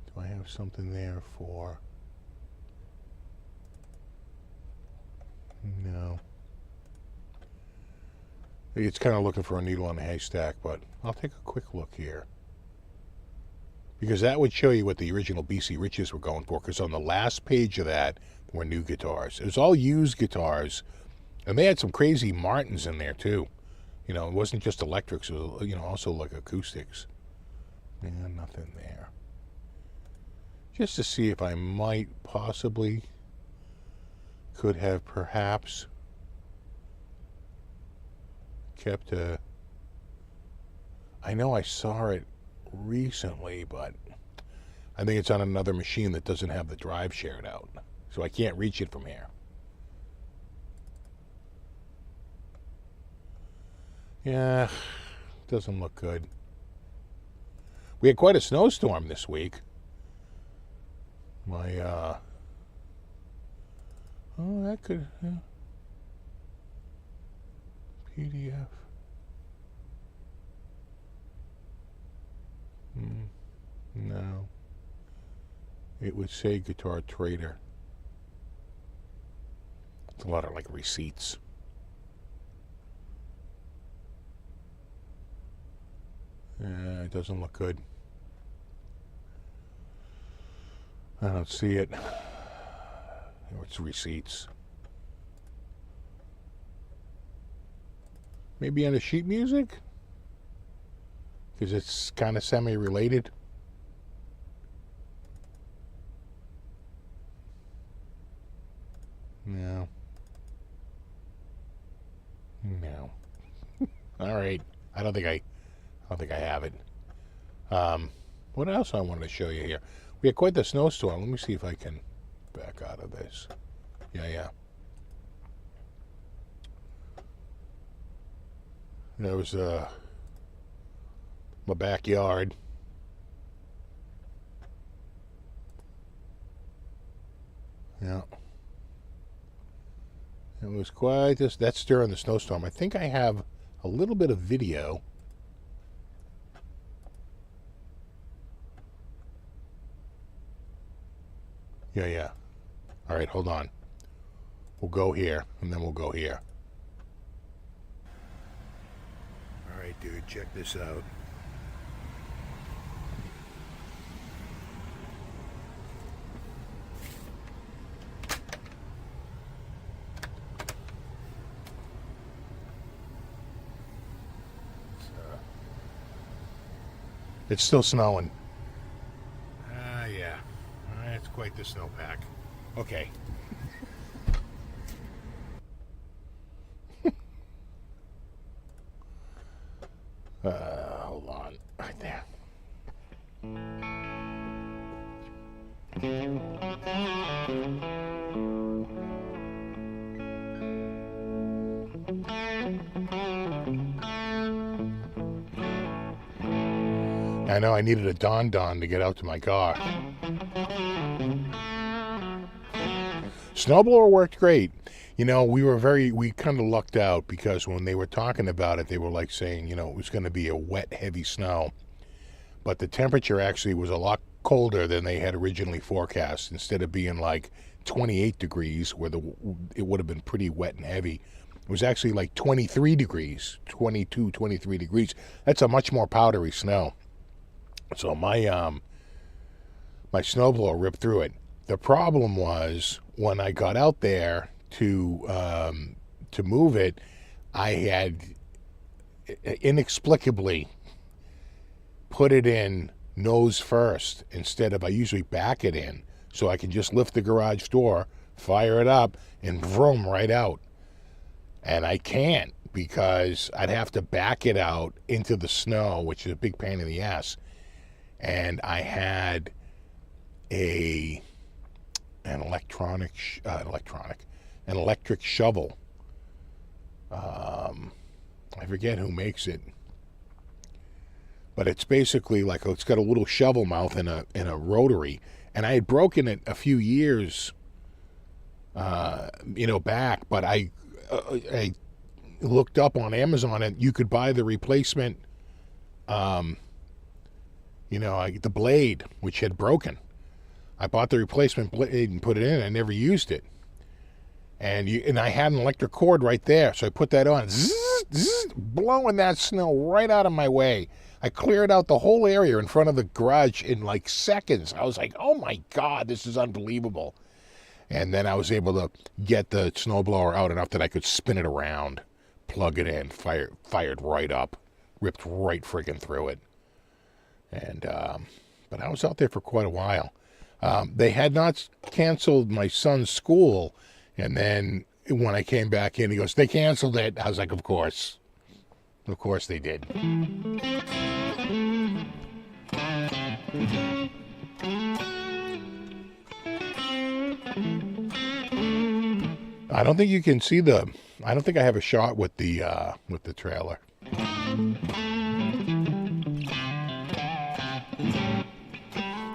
Do I have something there for, no. It's kind of looking for a needle in a haystack, but I'll take a quick look here. Because that would show you what the original BC Riches were going for, because on the last page of that were new guitars. It was all used guitars, and they had some crazy Martins in there too. It wasn't just electrics, it was, also like acoustics. Yeah, nothing there. Just to see if I might possibly could have perhaps kept I know I saw it recently, but I think it's on another machine that doesn't have the drive shared out. So I can't reach it from here. Yeah, doesn't look good. We had quite a snowstorm this week. My, oh, that could, PDF. No. It would say Guitar Trader. It's a lot of like receipts. It doesn't look good. I don't see it. It's receipts. Maybe on the sheet music? Because it's kind of semi-related. No. No. All right. I don't think I have it. What else I wanted to show you here? We had quite the snowstorm. Let me see if I can back out of this. Yeah. There was my backyard. Yeah. It was quite this. That's during the snowstorm. I think I have a little bit of video. Yeah. All right, hold on. We'll go here, and then we'll go here. All right, dude, check this out. It's still snowing. Yeah. It's quite the snowpack. Okay. Hold on. Right there. I know I needed a Don to get out to my car. Snowblower worked great. You know, we kind of lucked out because when they were talking about it, they were like saying, you know, it was going to be a wet, heavy snow. But the temperature actually was a lot colder than they had originally forecast. Instead of being like 28 degrees, where it would have been pretty wet and heavy, it was actually like 23 degrees, 22, 23 degrees. That's a much more powdery snow. So my snowblower ripped through it. The problem was when I got out there to move it, I had inexplicably put it in nose first instead of I usually back it in, so I can just lift the garage door, fire it up, and vroom right out. And I can't because I'd have to back it out into the snow, which is a big pain in the ass. And I had an electric shovel. I forget who makes it, but it's basically like it's got a little shovel mouth and a rotary. And I had broken it a few years, back. But I looked up on Amazon and you could buy the replacement. The blade, which had broken. I bought the replacement blade and put it in. I never used it. And I had an electric cord right there, so I put that on, blowing that snow right out of my way. I cleared out the whole area in front of the garage in like seconds. I was like, oh my God, this is unbelievable. And then I was able to get the snowblower out enough that I could spin it around, plug it in, fired right up, ripped right friggin' through it. And but I was out there for quite a while. They had not canceled my son's school, and then when I came back in, he goes, they canceled it. I was like, of course. Of course they did. I don't think you can see the... I don't think I have a shot with the trailer.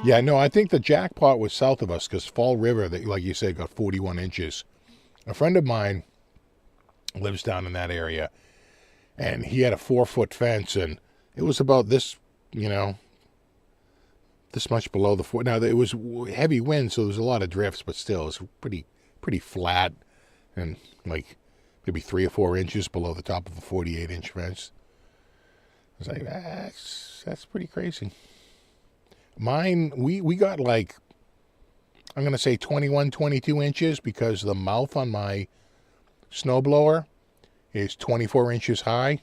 Yeah, no, I think the jackpot was south of us because Fall River, like you said, got 41 inches. A friend of mine lives down in that area, and he had a 4-foot fence, and it was about this, this much below the 4. Now, it was heavy wind, so there was a lot of drifts, but still, it was pretty flat, and like maybe 3 or 4 inches below the top of a 48-inch fence. I was like, that's pretty crazy. Mine, we got like, I'm going to say 21, 22 inches because the mouth on my snowblower is 24 inches high.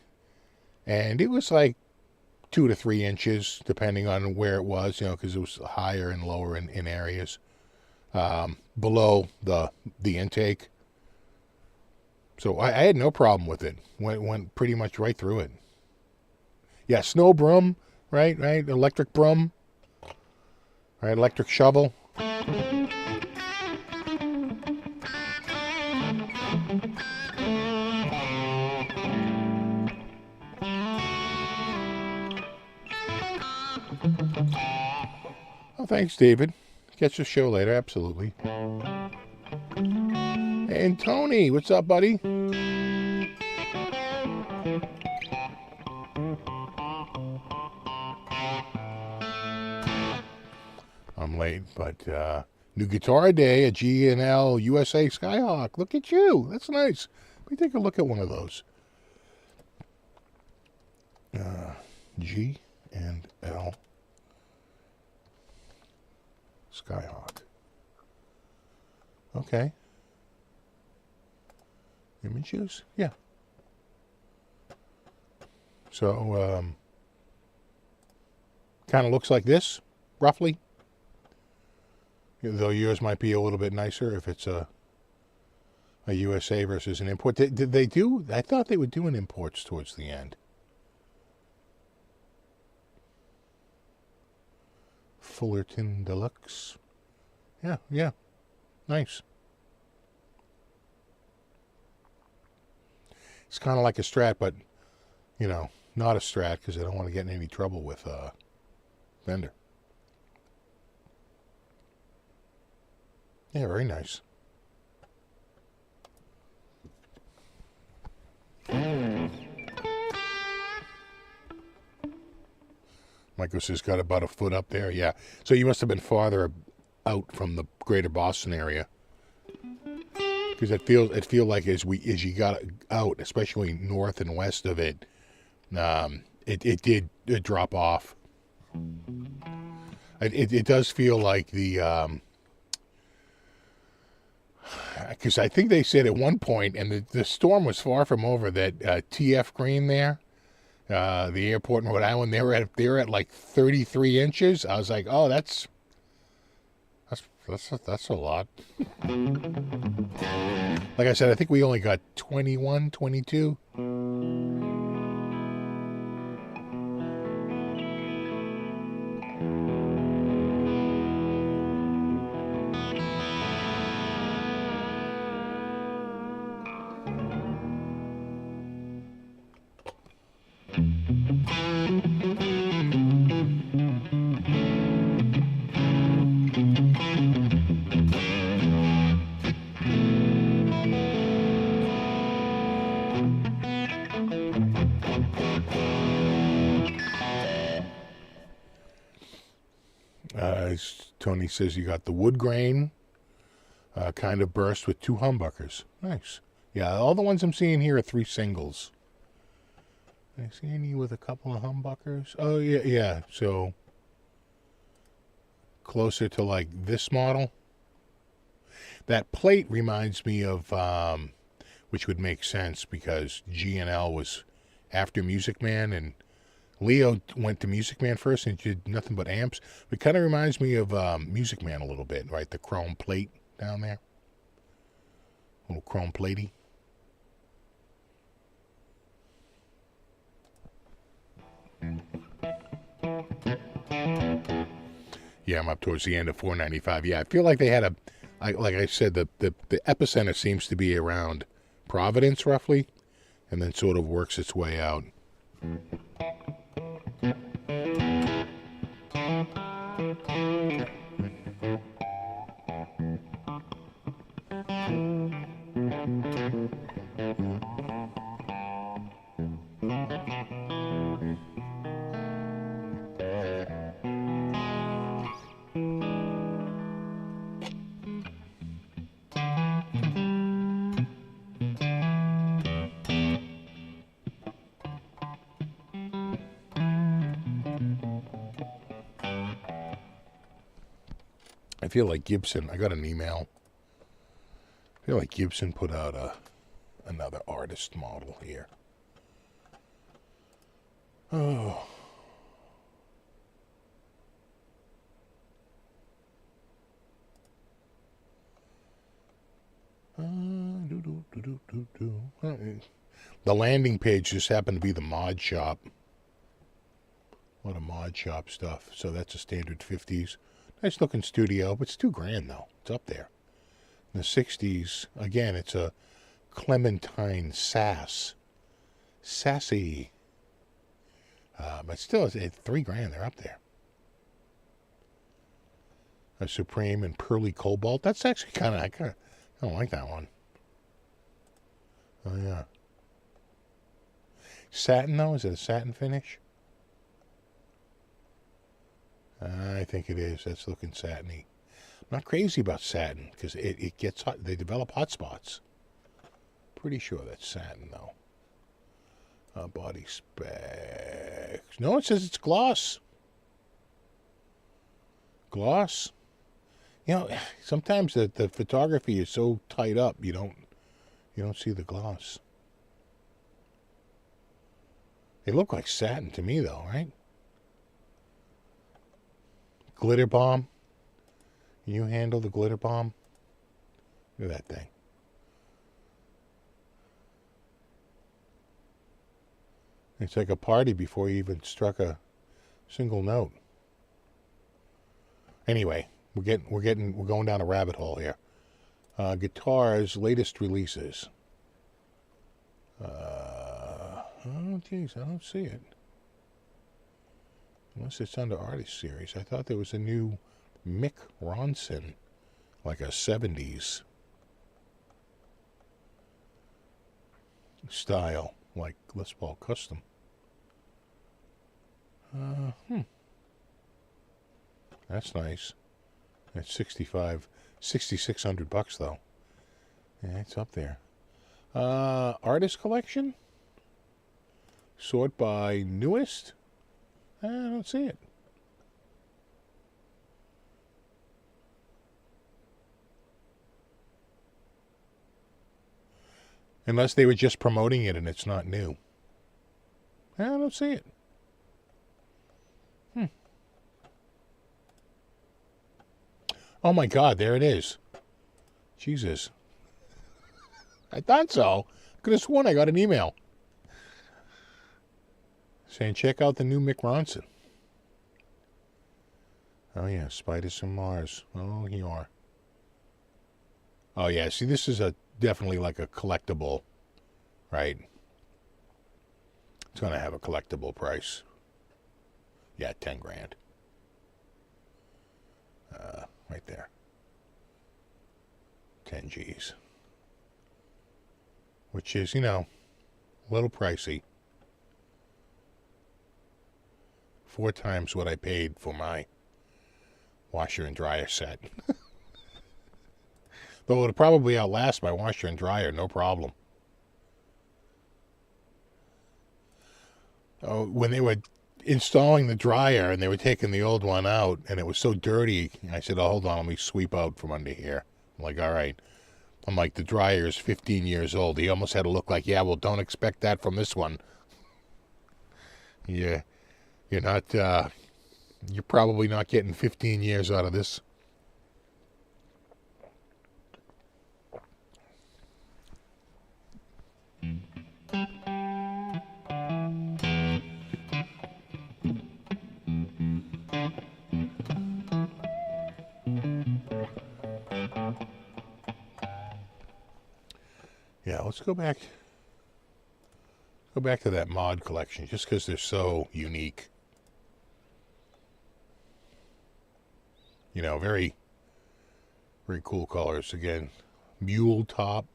And it was like 2 to 3 inches, depending on where it was, because it was higher and lower in areas below the intake. So I had no problem with it. Went pretty much right through it. Yeah, snow broom, right? Electric broom. Right, electric shovel. Oh, thanks, David. Catch the show later, absolutely. And Tony, what's up, buddy? I'm late, but new guitar day, a G&L USA Skyhawk. Look at you. That's nice. Let me take a look at one of those. G&L Skyhawk. Okay. Images? Yeah. So, kind of looks like this, roughly. Though yours might be a little bit nicer if it's a USA versus an import. Did they do? I thought they were doing imports towards the end. Fullerton Deluxe. Yeah. Nice. It's kind of like a Strat, but, not a Strat because I don't want to get in any trouble with Fender. Yeah, very nice. Michael says got about a foot up there. Yeah. So you must have been farther out from the greater Boston area. Because it feel like as you got out, especially north and west of it, it did drop off. It does feel like the because I think they said at one point, and the storm was far from over, that TF Green there, the airport in Rhode Island, they were at like 33 inches. I was like, oh, that's a lot. Like I said, I think we only got 21, 22. Tony says you got the wood grain kind of burst with 2 humbuckers. Nice. Yeah, all the ones I'm seeing here are 3 singles. I see any with a couple of humbuckers? Oh, yeah. So closer to like this model. That plate reminds me of, which would make sense because G&L was after Music Man, and Leo went to Music Man first and did nothing but amps. It kind of reminds me of Music Man a little bit, right? The chrome plate down there. Little chrome platey. Yeah, I'm up towards the end of 495. Yeah, I feel like they had like I said, the epicenter seems to be around Providence, roughly, and then sort of works its way out. I feel like Gibson, I got an email. I feel like Gibson put out another artist model here. Oh. The landing page just happened to be the mod shop. A lot of mod shop stuff. So that's a standard 50s. Nice looking studio, but it's $2,000 though. It's up there. In the 60s, again, it's a Clementine Sass. Sassy. But still, it's $3,000. They're up there. A Supreme and Pearly Cobalt. That's actually kind of, I don't like that one. Oh, yeah. Satin, though? Is it a satin finish? I think it is. That's looking satiny. I'm not crazy about satin because it gets hot. They develop hot spots. Pretty sure that's satin, though. Body specs. No, it says it's gloss. Gloss. You know, sometimes the photography is so tight up you don't see the gloss. They look like satin to me, though, right? Glitter bomb. Can you handle the glitter bomb? Look at that thing. It's like a party before you even struck a single note. Anyway, we're going down a rabbit hole here. Guitars, latest releases. Oh, geez, I don't see it. Unless it's under Artist Series. I thought there was a new Mick Ronson, like a 70s style, like Les Paul Custom. That's nice. That's $6,600 though. Yeah, it's up there. Artist collection? Sort by newest? I don't see it. Unless they were just promoting it and it's not new. I don't see it. Oh my God, there it is. Jesus. I thought so. Could have sworn I got an email saying check out the new Mick Ronson. Oh yeah, Spiders from Mars. Oh, here you are. Oh yeah, see, this is definitely like a collectible, right? It's gonna have a collectible price. Yeah, $10,000. Right there. 10 G's. Which is, a little pricey. 4 times what I paid for my washer and dryer set. Though it'll probably outlast my washer and dryer, no problem. Oh, when they were installing the dryer and they were taking the old one out and it was so dirty, I said, oh, hold on, let me sweep out from under here. I'm like, all right. I'm like, the dryer is 15 years old. He almost had to look like, yeah, well, don't expect that from this one. Yeah, you're not, you're probably not getting 15 years out of this. Yeah, let's go back. Go back to that mod collection, just because they're so unique. You know, very, very cool colors. Again, mule top,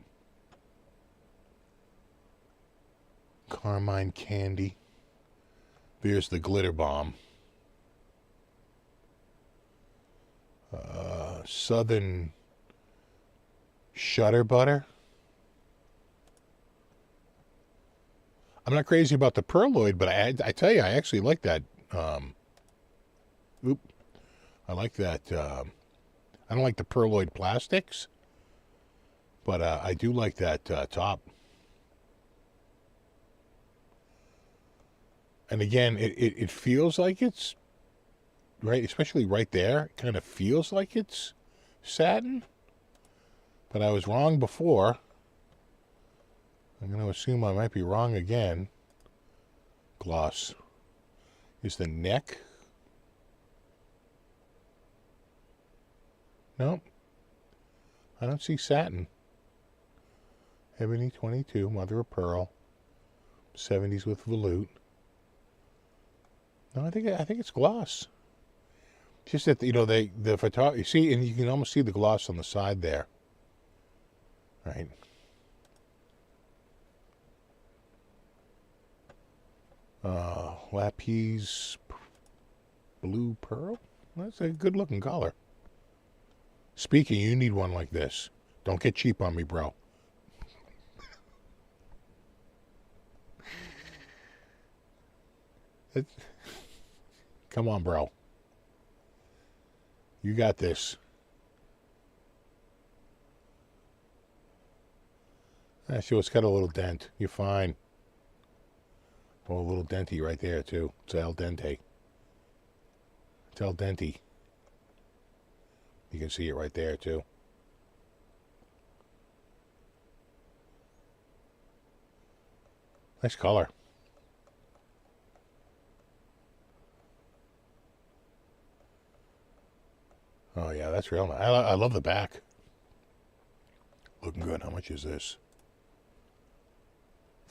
carmine candy. There's the glitter bomb. Southern shutter butter. I'm not crazy about the perloid, but I tell you, I actually like that. I like that. I don't like the perloid plastics, but I do like that top. And again, it feels like it's, right, especially right there, it kind of feels like it's satin. But I was wrong before. I'm going to assume I might be wrong again. Gloss. Is the neck? Nope. I don't see satin. Ebony 22, mother of pearl. 70s with veloute. No, I think it's gloss. Just that, you know, the photo, you see, and you can almost see the gloss on the side there. Right. Lapis blue pearl. That's a good looking color. Speaking, you need one like this. Don't get cheap on me, bro. Come on, bro. You got this. So it's got a little dent. You're fine. Oh, a little denty right there, too. It's al dente. It's al dente. You can see it right there, too. Nice color. Oh, yeah, that's real nice. I love the back. Looking good. How much is this?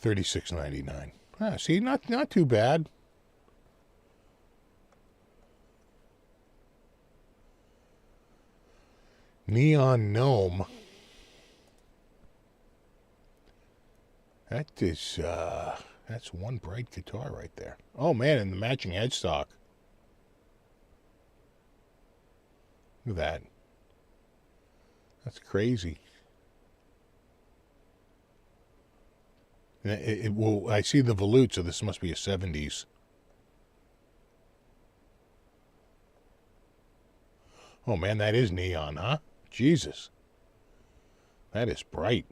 $36.99. Ah, see, not too bad. Neon Gnome. That's one bright guitar right there. Oh man, and the matching headstock. Look at that. That's crazy. Well, I see the volute, so this must be a 70s. Oh man, that is neon, huh? Jesus. That is bright.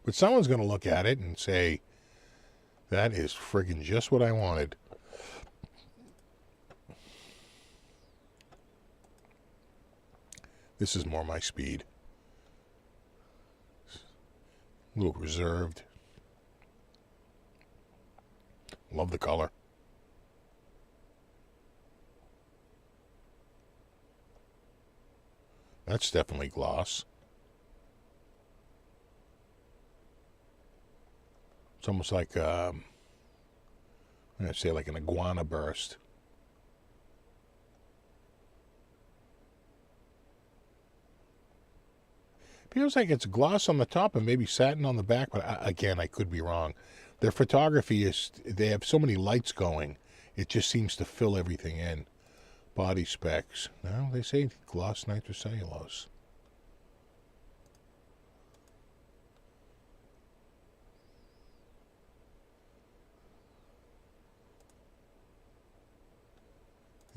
But someone's going to look at it and say, that is friggin' just what I wanted. This is more my speed. A little reserved. Love the color. That's definitely gloss. It's almost like, I'm going to say like an iguana burst. Feels like it's gloss on the top and maybe satin on the back, but again, I could be wrong. Their photography is, they have so many lights going, it just seems to fill everything in. Body specs. No, they say gloss nitrocellulose.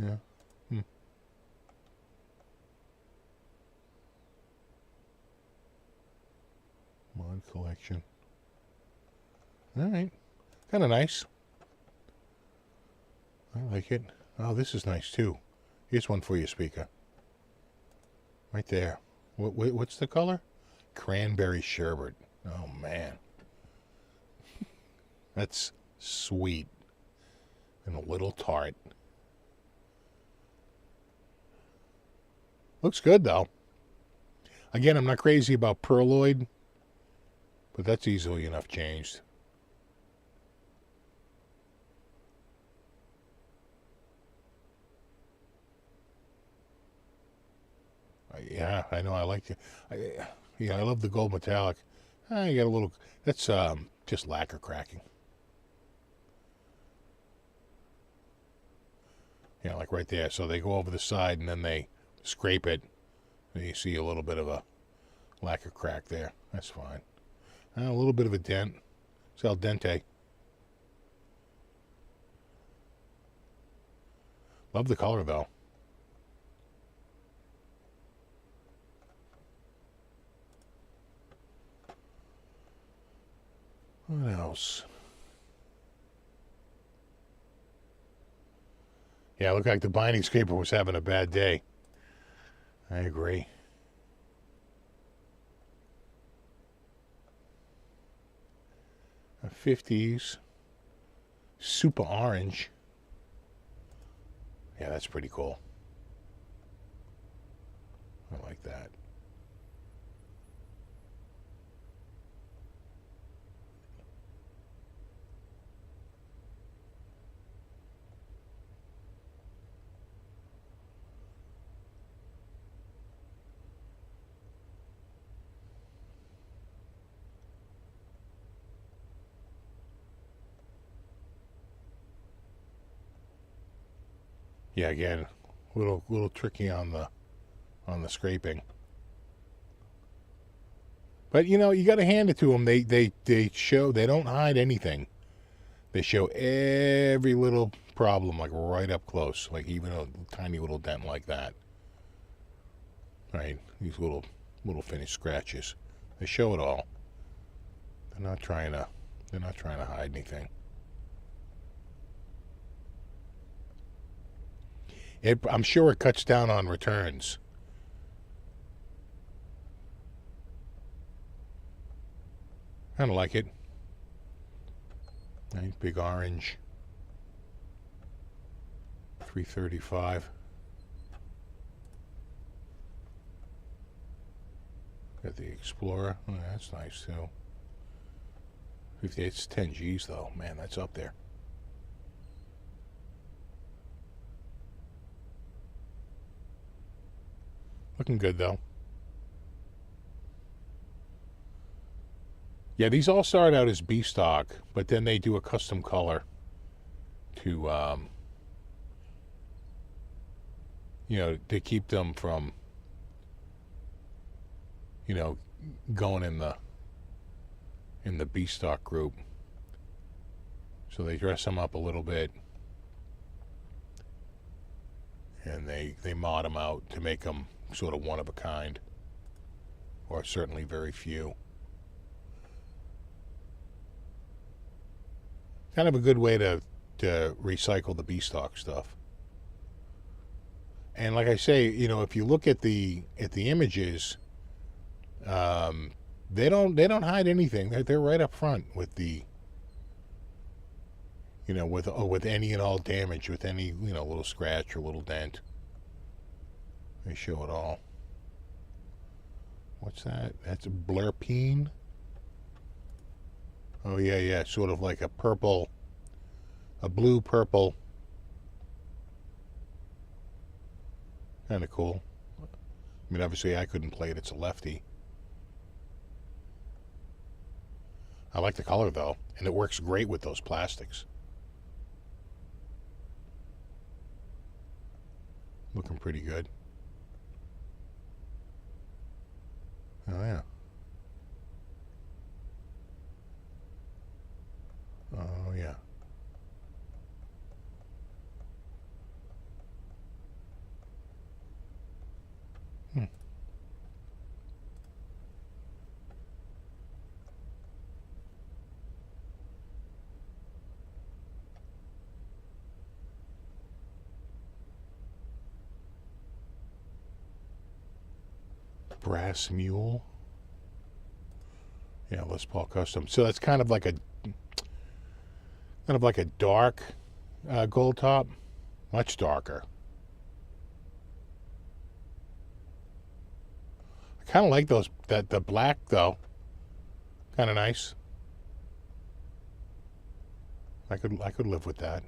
Yeah. Mod collection. All right. Kind of nice. I like it. Oh, this is nice too. Here's one for you, speaker. Right there. What's the color? Cranberry sherbet. Oh, man. That's sweet. And a little tart. Looks good, though. Again, I'm not crazy about perloid, but that's easily enough changed. Yeah, I know. I like it. I love the gold metallic. You got a little. That's just lacquer cracking. Yeah, like right there. So they go over the side and then they scrape it, and you see a little bit of a lacquer crack there. That's fine. A little bit of a dent. It's al dente. Love the color though. What else? Yeah, it looked like the binding scraper was having a bad day. I agree. A 50s. Super orange. Yeah, that's pretty cool. I like that. Yeah, again, little tricky on the scraping. But you know, you got to hand it to them. They show, they don't hide anything. They show every little problem like right up close, like even a tiny little dent like that. Right, these little finished scratches. They show it all. They're not trying to hide anything. I'm sure it cuts down on returns. Kind of like it. Nice big orange. 335. Got the Explorer. Oh, that's nice too. 58. It's 10 G's though. Man, that's up there. Looking good though. Yeah, these all start out as B stock, but then they do a custom color to, to keep them from, going in the B stock group. So they dress them up a little bit, and they mod them out to make them sort of one of a kind, or certainly very few. Kind of a good way to recycle the B stock stuff. And like I say, if you look at the images, they don't hide anything. They're right up front with the, with any and all damage, with any little scratch or little dent. They show it all. What's that? That's a Blurpine. Oh, yeah, sort of like a purple, a blue purple. Kind of cool. I mean, obviously I couldn't play it, it's a lefty. I like the color though, and it works great with those plastics. Looking pretty good. Oh, yeah. Oh, yeah. Brass Mule. Yeah, Les Paul Custom. So that's kind of like a dark gold top, much darker. I Kind of like those, the black though. Kind of nice. I could live with that.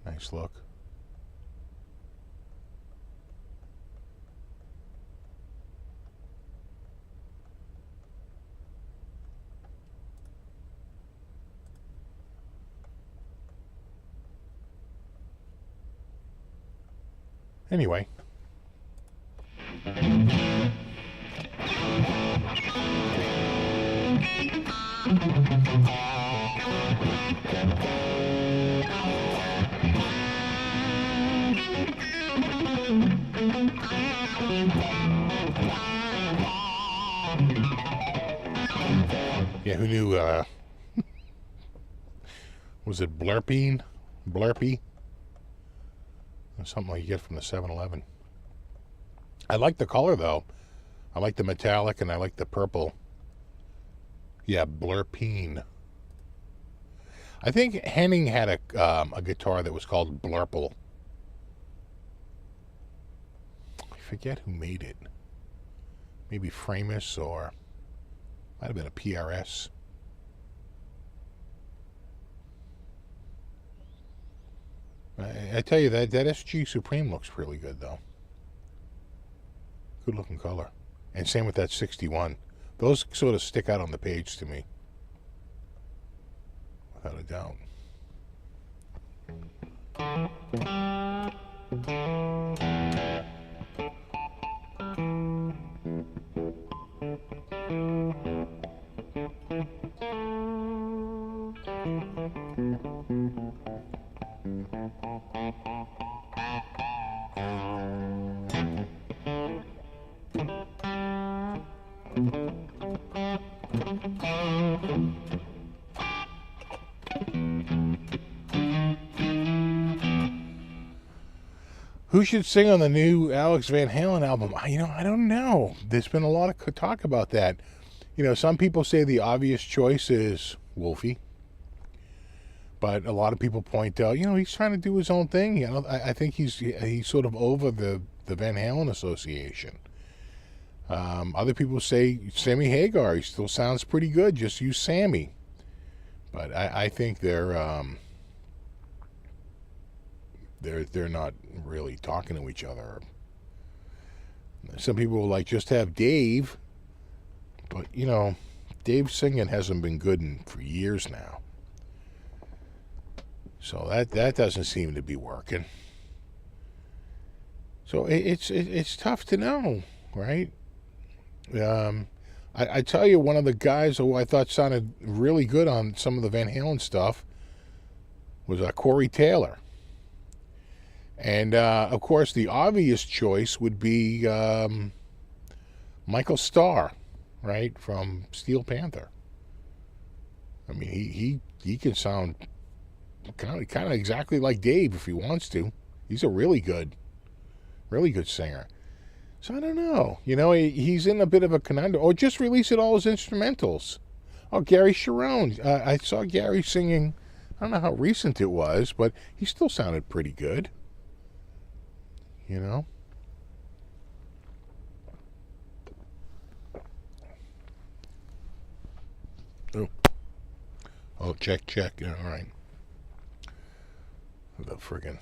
Nice look. Anyway. Yeah, who knew, was it Blurpy? Or something like you get from the 7-Eleven. I like the color, though. I like the metallic, and I like the purple. Yeah, Blurpeen. I think Henning had a guitar that was called Blurple. I forget who made it. Maybe Framus, or might have been a PRS. I tell you, that SG Supreme looks really good, though. Good looking color. And same with that 61. Those sort of stick out on the page to me. Without a doubt. Who should sing on the new Alex Van Halen album? I don't know. There's been a lot of talk about that. Some people say the obvious choice is Wolfie. But a lot of people point out, he's trying to do his own thing. I think he's sort of over the Van Halen Association. Other people say Sammy Hagar. He still sounds pretty good. Just use Sammy. But I think they're not really talking to each other. Some people will just have Dave. But, Dave's singing hasn't been good for years now. So that doesn't seem to be working. So it's tough to know, right? I tell you, one of the guys who I thought sounded really good on some of the Van Halen stuff was Corey Taylor. And, of course, the obvious choice would be Michael Starr, right, from Steel Panther. I mean, he can sound kind of exactly like Dave if he wants to. He's a really good singer. So I don't know. He's in a bit of a conundrum. Or just release all his instrumentals. Oh, Gary Cherone. I saw Gary singing. I don't know how recent it was, but he still sounded pretty good. Oh, check. Yeah, all right. The friggin'.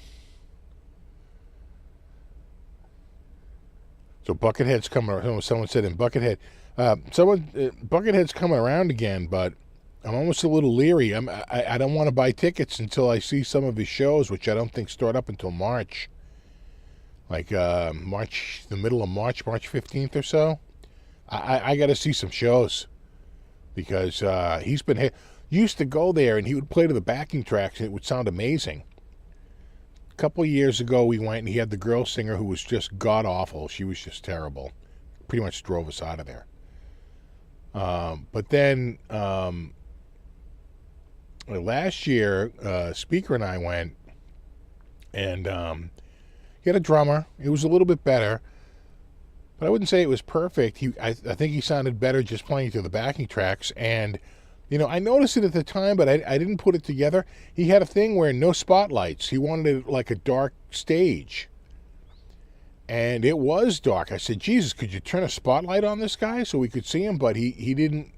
So Buckethead's coming around. Someone said in Buckethead. Buckethead's coming around again, but I'm almost a little leery. I don't want to buy tickets until I see some of his shows, which I don't think start up until March. Like March, the middle of March 15th or so. I got to see some shows because he's been used to go there and he would play to the backing tracks and it would sound amazing. A couple of years ago we went and he had the girl singer who was just god awful. She was just terrible. Pretty much drove us out of there. But then last year, Speaker and I went and he had a drummer. It was a little bit better, but I wouldn't say it was perfect. I think he sounded better just playing to the backing tracks. And, I noticed it at the time, but I didn't put it together. He had a thing where no spotlights. He wanted it like a dark stage. And it was dark. I said, Jesus, could you turn a spotlight on this guy so we could see him? But he didn't.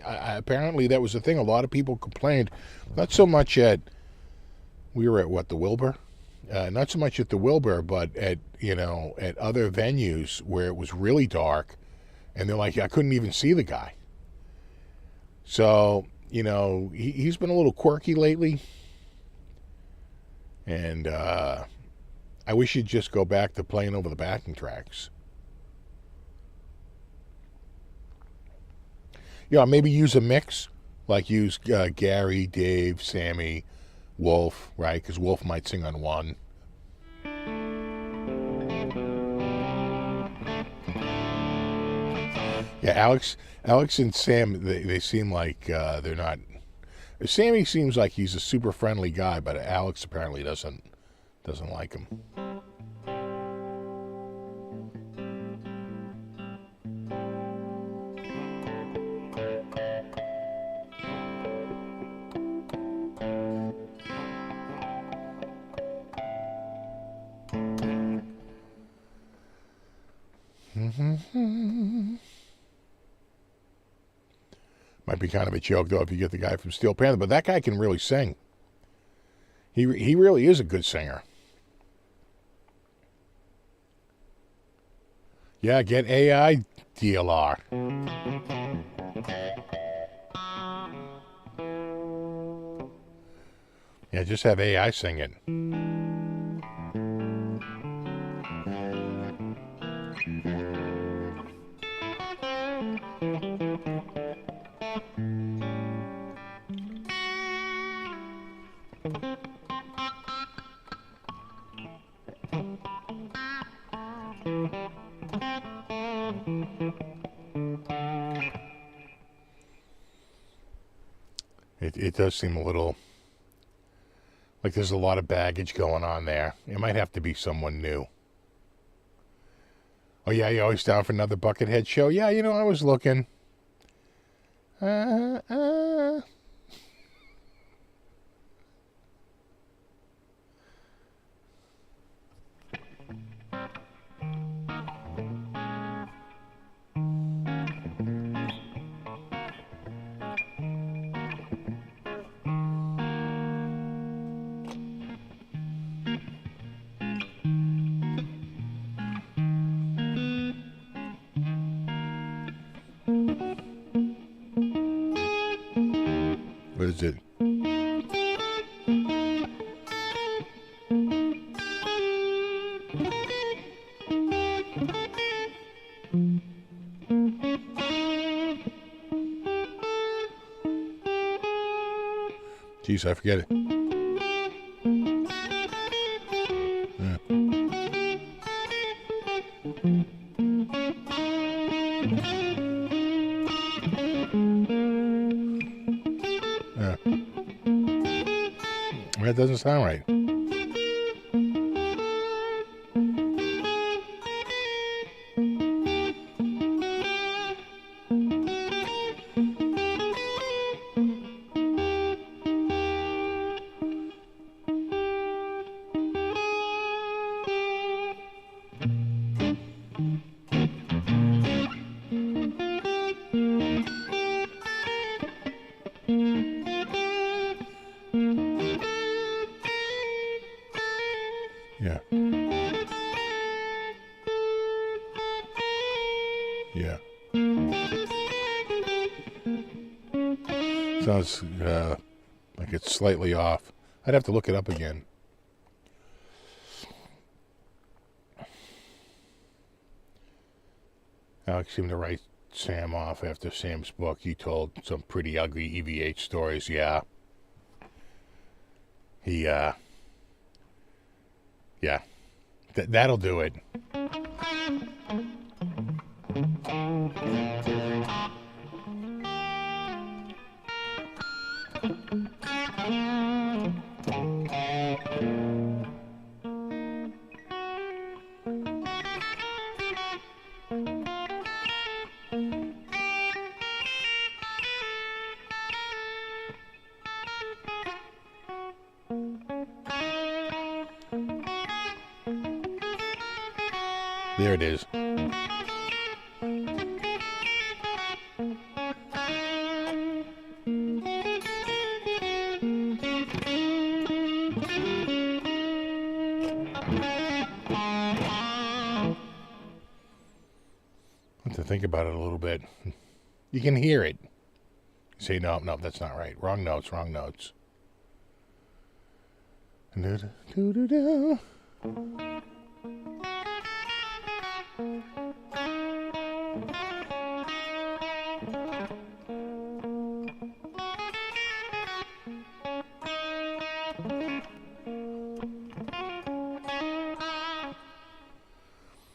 Apparently that was the thing. A lot of people complained. Not so much at, we were at what, the Wilbur? Not so much at the Wilbur, but at, at other venues where it was really dark. And they're like, I couldn't even see the guy. So, he's been a little quirky lately. And I wish he'd just go back to playing over the backing tracks. Maybe use a mix. Like use Gary, Dave, Sammy, Wolf, right? Because Wolf might sing on one. Yeah, Alex and Sam, they seem like they're not. Sammy seems like he's a super friendly guy, but Alex apparently doesn't like him. Might be kind of a joke, though, if you get the guy from Steel Panther, but that guy can really sing. He really is a good singer. Yeah, get AI DLR. Yeah, just have AI sing it. It does seem a little like there's a lot of baggage going on there. It might have to be someone new. Oh, yeah, you always down for another Buckethead show? Yeah, I was looking. What is it? Jeez, I forget it. Yeah. Yeah. That doesn't sound right. Yeah. Yeah. Sounds like it's slightly off. I'd have to look it up again. Alex seemed to write Sam off after Sam's book. He told some pretty ugly EVH stories. Yeah. Yeah. That'll do it. There it is. To think about it a little bit, you can hear it. You say, no, that's not right. Wrong notes.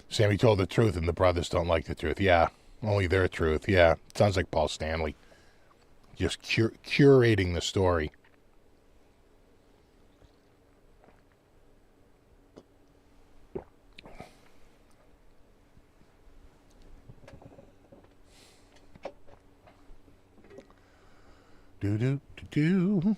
Sammy told the truth and the brothers don't like the truth. Yeah, only their truth. Yeah, sounds like Paul Stanley. Just curating the story. Do.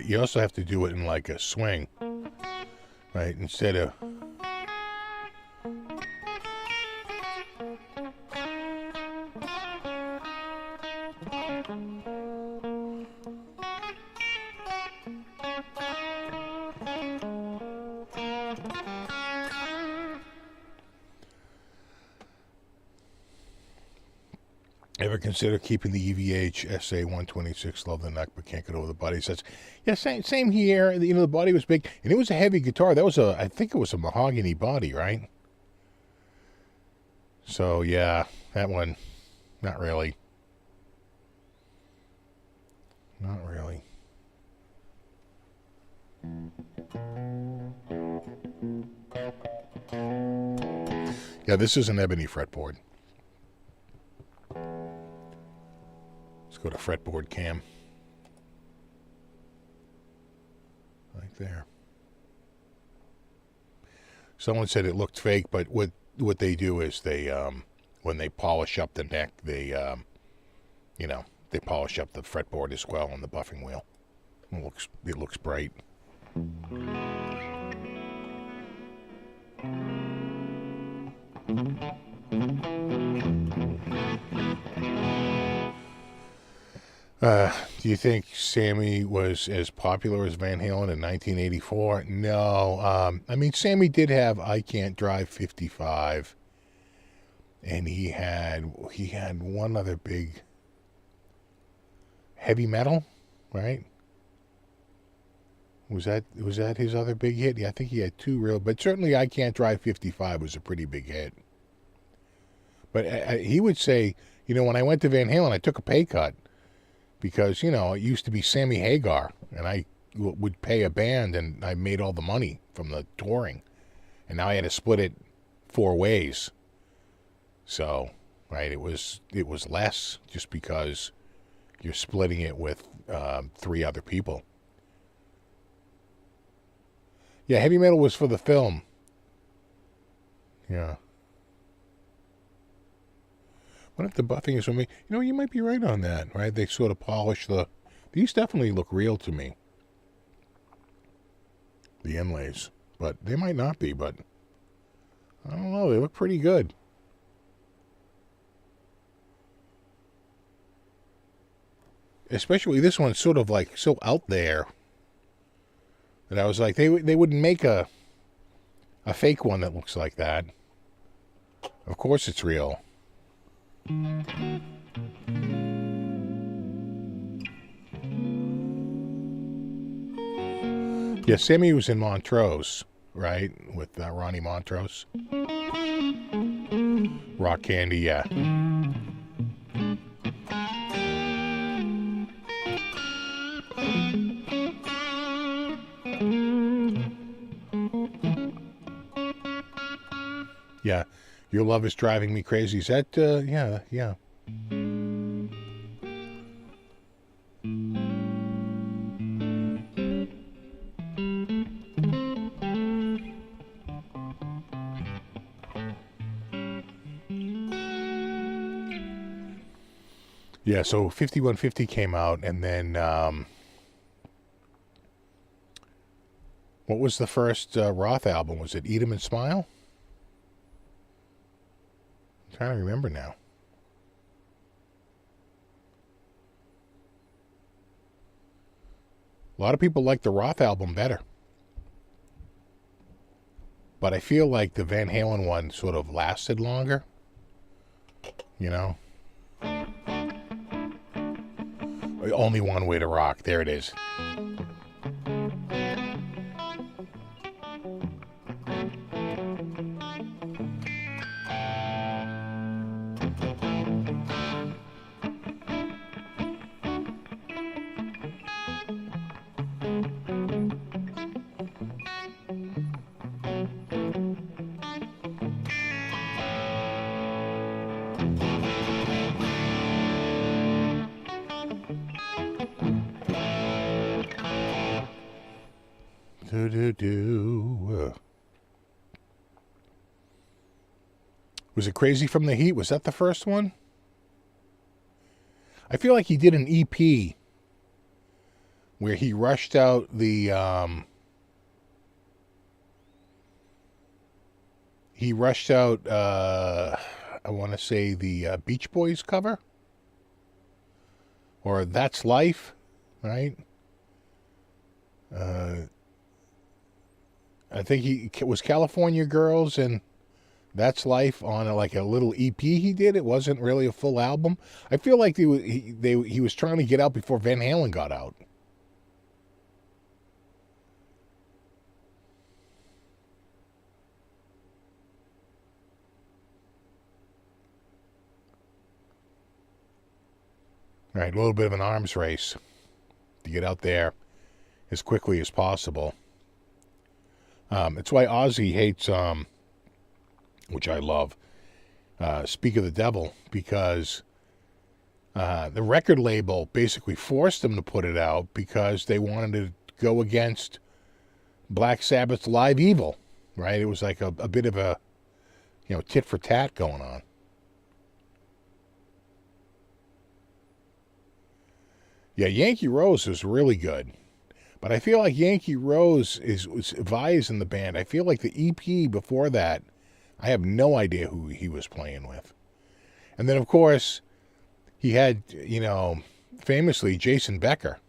You also have to do it in like a swing, right? Instead of... Ever consider keeping the EVH SA-126? Love the neck, but can't get over the body. Says, yeah, same here. You know, the body was big, and it was a heavy guitar. That was I think it was a mahogany body, right? So yeah, that one, not really. Not really. Yeah, this is an ebony fretboard. Let's go to fretboard cam. Right there. Someone said it looked fake, but what they do is they, when they polish up the neck, they, they polish up the fretboard as well on the buffing wheel. It looks bright. Do you think Sammy was as popular as Van Halen in 1984? No. I mean, Sammy did have I Can't Drive 55, and he had one other big Heavy Metal, right? Was that his other big hit? Yeah, I think he had two real, but certainly I Can't Drive 55 was a pretty big hit. But he would say, when I went to Van Halen, I took a pay cut. Because, it used to be Sammy Hagar, and I would pay a band, and I made all the money from the touring. And now I had to split it 4 ways. So, right, it was less just because you're splitting it with 3 other people. Yeah, Heavy Metal was for the film. Yeah. What if the buffing is for me? You might be right on that, right? They sort of polish these definitely look real to me. The inlays. But they might not be, but I don't know. They look pretty good. Especially this one's sort of like so out there that I was like, they wouldn't make a fake one that looks like that. Of course it's real. Yeah, Sammy was in Montrose, right? With Ronnie Montrose. Rock Candy, yeah. Yeah. Your Love Is Driving Me Crazy. Is that, yeah. Yeah, so 5150 came out, and then what was the first Roth album? Was it Eat 'Em and Smile? I'm trying to remember now. A lot of people like the Roth album better. But I feel like the Van Halen one sort of lasted longer. You know? Only One Way to Rock. There it is. Was it Crazy from the Heat? Was that the first one? I feel like he did an EP where he rushed out the I want to say the Beach Boys cover, or That's Life, right? I think he was California Girls and That's Life on like a little EP he did. It wasn't really a full album. I feel like he was trying to get out before Van Halen got out. All right, a little bit of an arms race to get out there as quickly as possible. It's why Ozzy hates, which I love, Speak of the Devil, because the record label basically forced them to put it out because they wanted to go against Black Sabbath's Live Evil, right? It was like a bit of a, tit for tat going on. Yeah, Yankee Rose was really good. But I feel like Yankee Rose was Vi's in the band. I feel like the EP before that, I have no idea who he was playing with. And then, of course, he had, famously Jason Becker.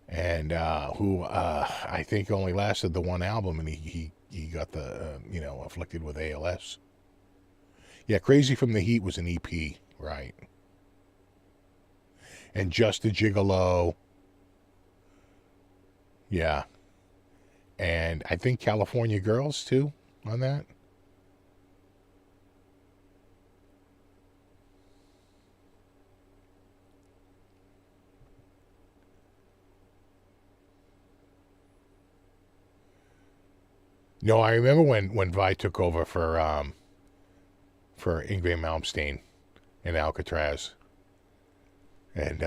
And who I think only lasted the one album, and he got the, afflicted with ALS. Yeah, Crazy from the Heat was an EP, right. And Just a Gigolo. Yeah. And I think California Girls, too, on that. No, I remember when Vi took over for Yngwie Malmsteen in Alcatraz. And,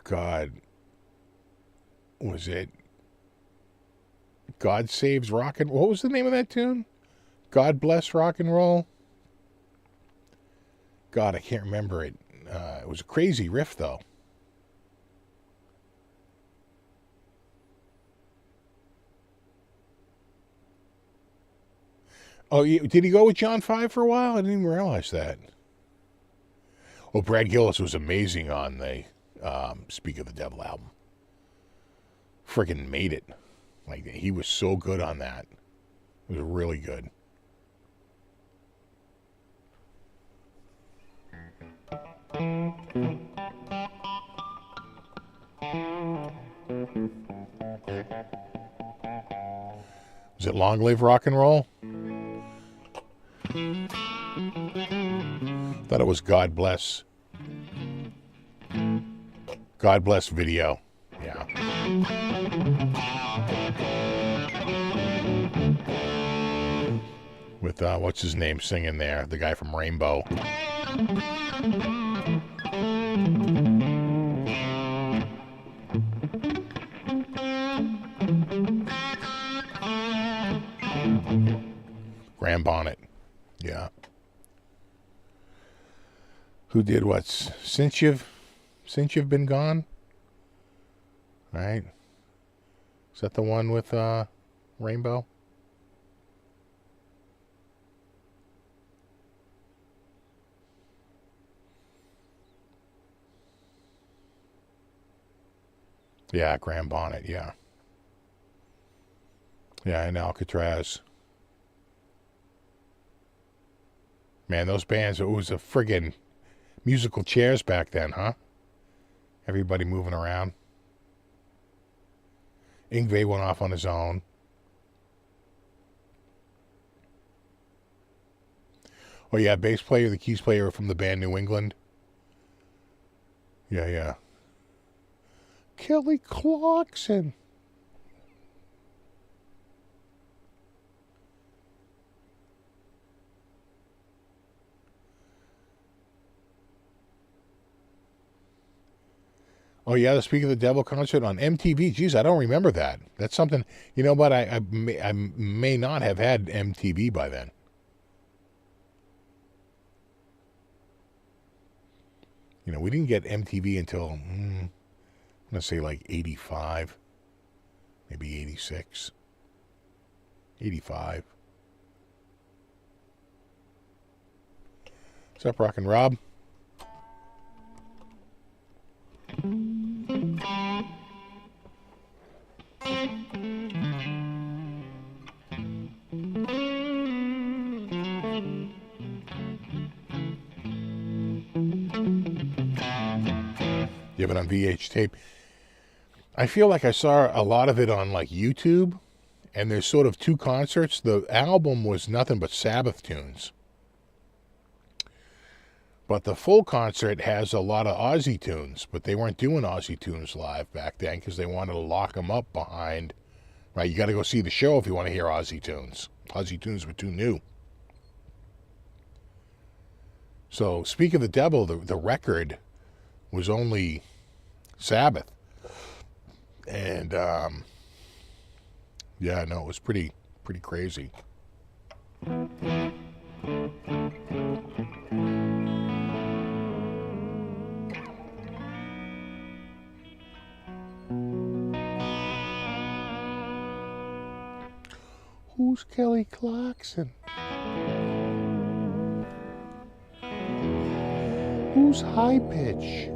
God, was it God Saves Rock and... What was the name of that tune? God Bless Rock and Roll? God, I can't remember it. It was a crazy riff, though. Oh, did he go with John 5 for a while? I didn't even realize that. Oh, Brad Gillis was amazing on the Speak of the Devil album. Friggin' made it. Like, he was so good on that. It was really good. Was it Long Live Rock and Roll? Thought it was God Bless. God Bless Video. Yeah. With, what's his name singing there? The guy from Rainbow. Graham Bonnet. Yeah. Who did what? Since you've been gone? Right? Is that the one with Rainbow? Yeah, Graham Bonnet, yeah. Yeah, and Alcatraz. Man, those bands, it was a friggin' musical chairs back then, huh? Everybody moving around. Yngwie went off on his own. Oh, yeah, bass player, the keys player from the band New England. Yeah, yeah. Kelly Clarkson. Oh, yeah, the Speak of the Devil concert on MTV. Geez, I don't remember that. That's something, you know what, I may not have had MTV by then. You know, we didn't get MTV until, I'm going to say like 85, maybe 86, 85. What's up, Rockin' Rob? You have it on VH tape. I feel like I saw a lot of it on like YouTube, and there's sort of two concerts. The album was nothing but Sabbath tunes, but the full concert has a lot of Aussie tunes, but they weren't doing Aussie tunes live back then because they wanted to lock them up behind, right? You got to go see the show if you want to hear Aussie tunes. Aussie tunes were too new. So, Speak of the Devil, the record was only Sabbath. And, yeah, no, it was pretty crazy. Who's Kelly Clarkson? Who's High Pitch?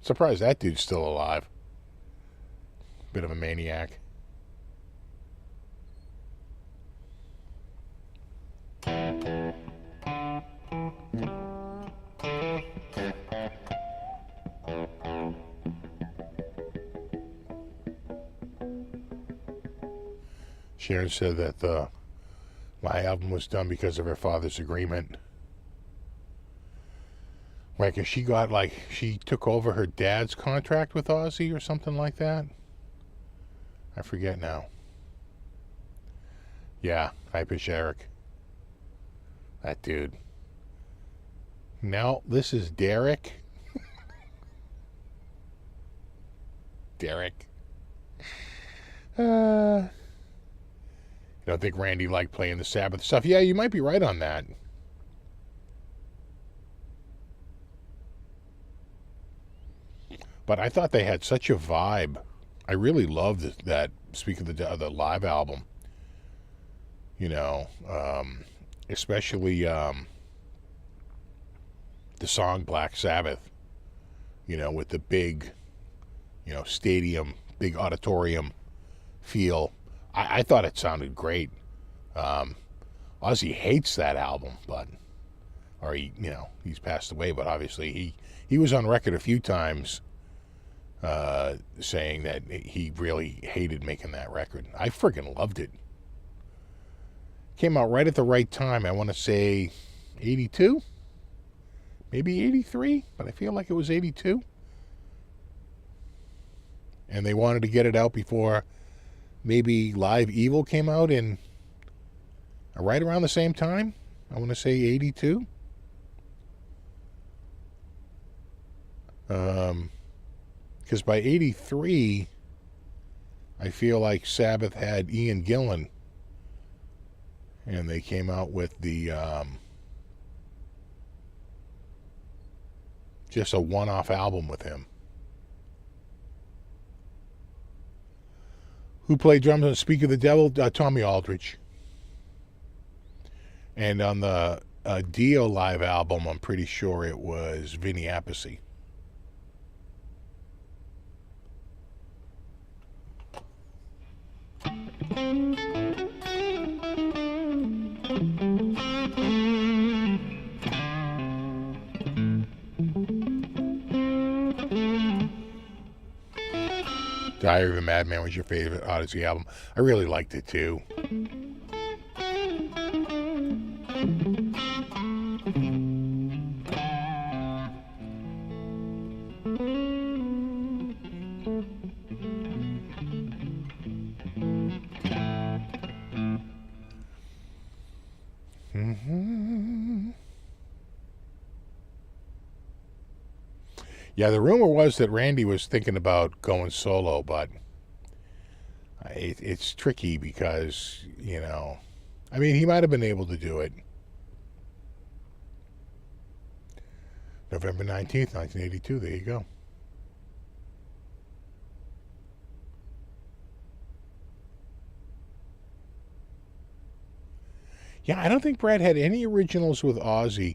Surprised that dude's still alive. Bit of a maniac. Sharon said that my album was done because of her father's agreement. Right, because she took over her dad's contract with Ozzy or something like that. I forget now. Yeah, High Pitch Eric. That dude. No, this is Derek. Derek. You don't think Randy liked playing the Sabbath stuff? Yeah, you might be right on that. But I thought they had such a vibe. I really loved that Speak of the live album. You know, especially the song Black Sabbath. You know, with the big, stadium, big auditorium feel. I thought it sounded great. Ozzy hates that album, or he's passed away, but obviously he was on record a few times saying that he really hated making that record. I friggin' loved it. Came out right at the right time. I want to say 82, maybe 83, but I feel like it was 82. And they wanted to get it out before maybe Live Evil came out in right around the same time. I want to say 82. Because by 83, I feel like Sabbath had Ian Gillan, and they came out with the just a one-off album with him. Who played drums on Speak of the Devil? Tommy Aldridge. And on the Dio live album, I'm pretty sure it was Vinny Appice. Diary of a Madman was your favorite Odyssey album. I really liked it too. Yeah, the rumor was that Randy was thinking about going solo, but it's tricky because, you know, I mean, he might have been able to do it. November 19th, 1982, there you go. Yeah, I don't think Brad had any originals with Ozzy.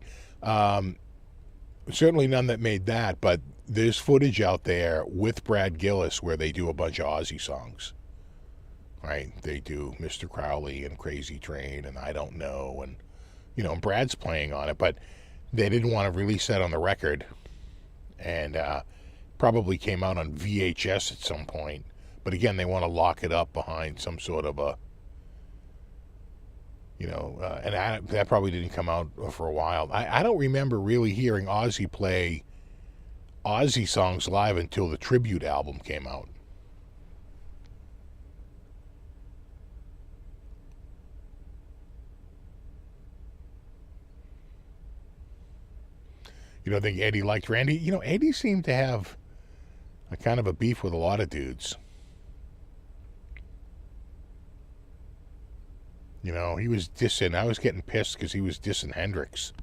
Certainly none that made that, but there's footage out there with Brad Gillis where they do a bunch of Ozzy songs. Right? They do Mr. Crowley and Crazy Train and I Don't Know, and, you know, Brad's playing on it, but they didn't want to release that on the record, and probably came out on VHS at some point. But again, they want to lock it up behind some sort of a, you know, and that probably didn't come out for a while. I don't remember really hearing Ozzy play Ozzy songs live until the tribute album came out. You don't think Eddie liked Randy? You know, Eddie seemed to have a kind of a beef with a lot of dudes. You know, he was dissing. I was getting pissed because he was dissing Hendrix.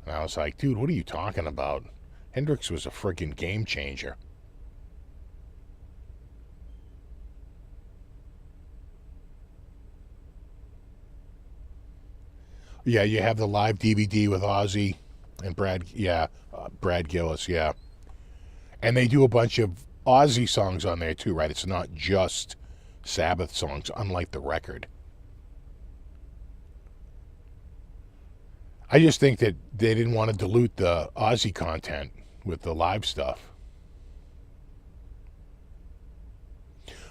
And I was like, dude, what are you talking about? Hendrix was a freaking game changer. Yeah, you have the live DVD with Ozzy and Brad. Yeah, Brad Gillis, yeah. And they do a bunch of Ozzy songs on there too, right? It's not just Sabbath songs, unlike the record. I just think that they didn't want to dilute the Ozzy content with the live stuff.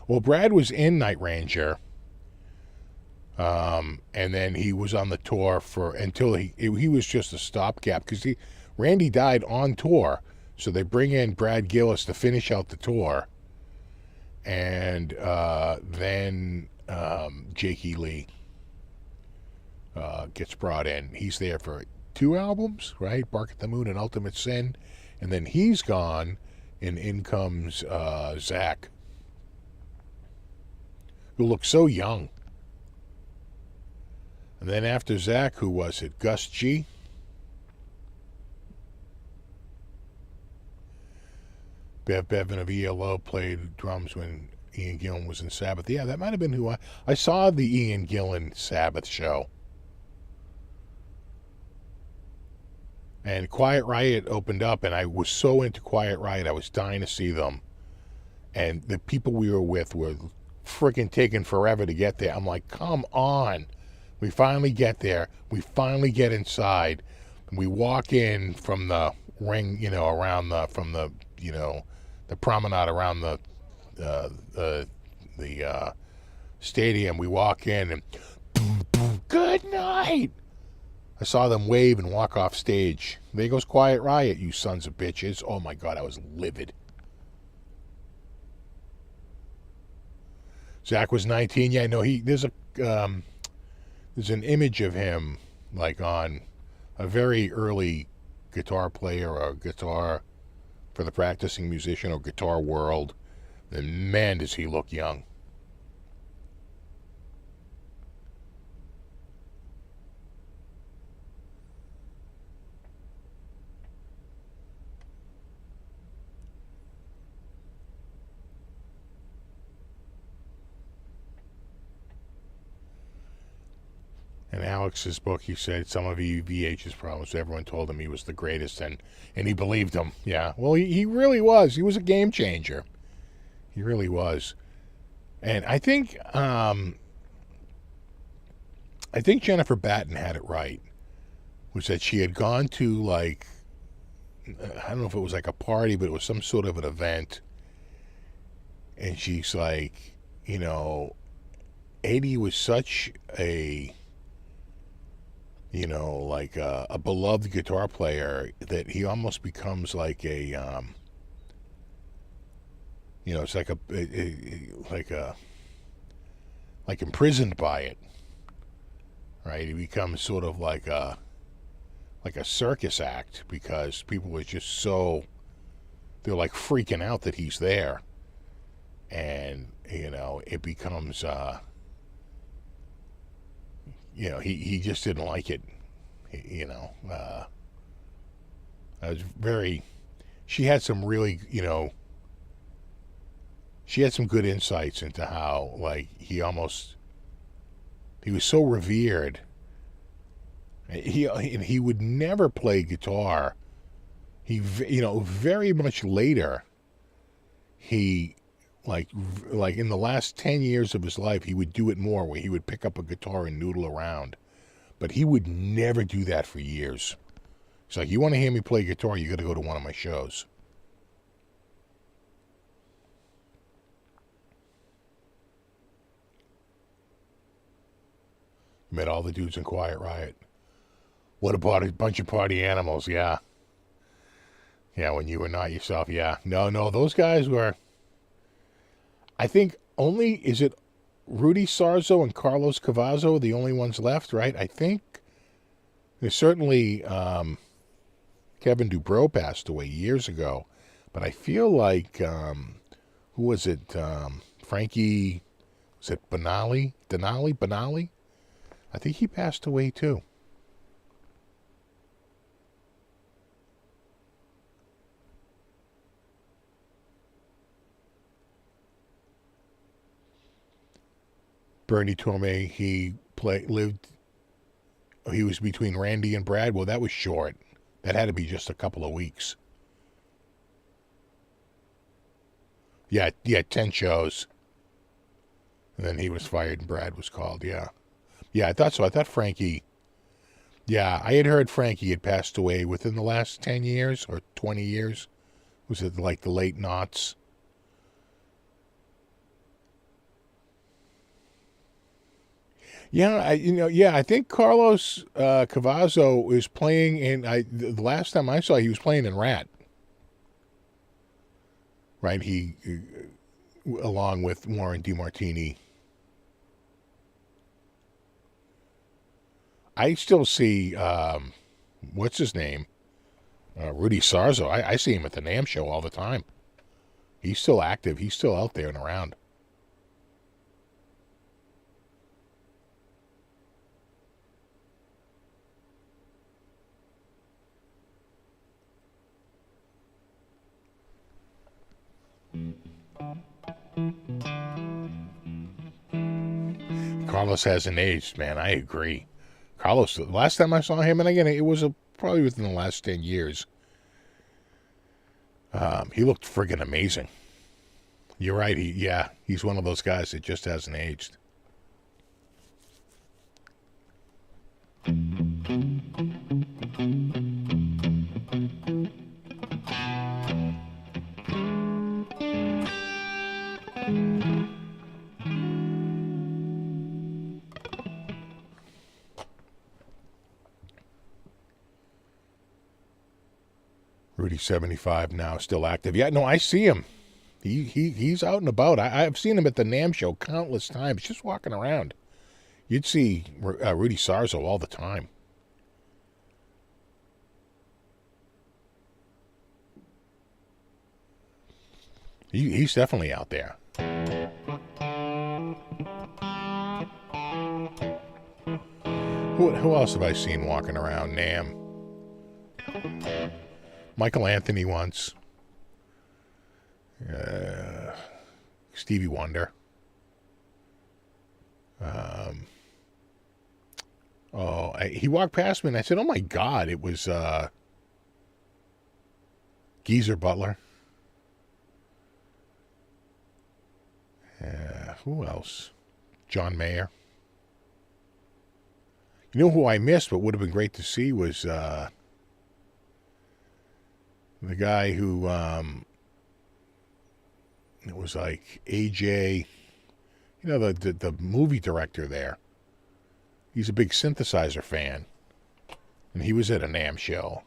Well, Brad was in Night Ranger, and then he was on the tour until he was just a stopgap because Randy died on tour, so they bring in Brad Gillis to finish out the tour, and then Jakey Lee gets brought in. He's there for 2 albums, right? Bark at the Moon and Ultimate Sin. And then he's gone, and in comes Zach, who looks so young. And then after Zach, who was it? Gus G? Bev Bevan of ELO played drums when Ian Gillan was in Sabbath. Yeah, that might have been who I saw the Ian Gillan Sabbath show. And Quiet Riot opened up, and I was so into Quiet Riot, I was dying to see them. And the people we were with were freaking taking forever to get there. I'm like, come on. We finally get there. We finally get inside. We walk in from the ring, you know, around from the, you know, the promenade around the stadium. We walk in and boom, boom, good night. I saw them wave and walk off stage. There goes Quiet Riot, you sons of bitches. Oh my God, I was livid. Zach was 19. Yeah, no, there's an image of him like on a very early Guitar Player or Guitar for the Practicing Musician or Guitar World. And man, does he look young. In Alex's book, he said some of EVH's problems, everyone told him he was the greatest, and he believed him. Yeah, well, he really was. He was a game changer. He really was. And I think Jennifer Batten had it right, was that she had gone to, like, I don't know if it was like a party, but it was some sort of an event, and she's like, you know, Eddie was such a, you know, like a beloved guitar player that he almost becomes like a, you know, it's like like imprisoned by it, right? He becomes sort of like a circus act, because people were just so, they're like freaking out that he's there, and you know, it becomes you know, he just didn't like it. You know, I was very, she had some really, you know, she had some good insights into how, like, he was so revered. He would never play guitar. You know, very much later, he, like in the last 10 years of his life, he would do it more, where he would pick up a guitar and noodle around. But he would never do that for years. It's like, you want to hear me play guitar, you got to go to one of my shows. Met all the dudes in Quiet Riot. What a bunch of party animals, yeah. Yeah, when you were not yourself, yeah. No, those guys were, I think only, is it Rudy Sarzo and Carlos Cavazo the only ones left, right? I think there's certainly Kevin Dubrow passed away years ago, but I feel like, who was it? Frankie, was it Benali? I think he passed away too. Bernie Torme, he was between Randy and Brad. Well, that was short. That had to be just a couple of weeks. Yeah, 10 shows. And then he was fired and Brad was called, yeah. Yeah, I thought so. I thought Frankie, yeah, I had heard Frankie had passed away within the last 10 years or 20 years. Was it like the late noughts? Yeah, I think Carlos Cavazo is playing in. The last time I saw, he was playing in Rat. Right, he along with Warren DeMartini. I still see what's his name, Rudy Sarzo. I see him at the NAMM show all the time. He's still active. He's still out there and around. Carlos hasn't aged, man. I agree. Carlos, the last time I saw him, and again, it was probably within the last 10 years, he looked friggin' amazing. You're right. He's one of those guys that just hasn't aged. Rudy's 75 now, still active. Yeah, no, I see him. He's out and about. I've seen him at the NAMM show countless times, just walking around. You'd see Rudy Sarzo all the time. He's definitely out there. Who else have I seen walking around? Nam. Michael Anthony once. Stevie Wonder. He walked past me and I said, "Oh my God!" It was Geezer Butler. Who else? John Mayer. You know who I missed, but would have been great to see was the guy who it was like AJ, you know, the movie director there. He's a big synthesizer fan, and he was at a NAMM show.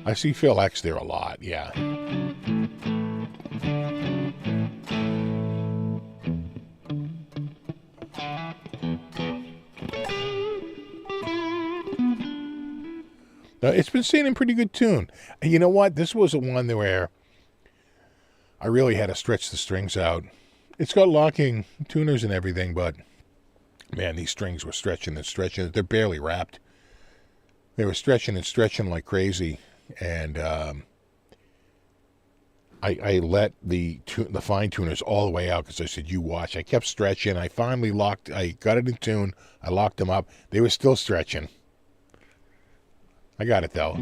I see Phil X there a lot, yeah. It's been staying in pretty good tune. And you know what? This was a one where I really had to stretch the strings out. It's got locking tuners and everything, but man, these strings were stretching and stretching. They're barely wrapped. They were stretching and stretching like crazy. And I let the fine tuners all the way out because I said, "You watch." I kept stretching. I finally I got it in tune. I locked them up. They were still stretching. I got it though.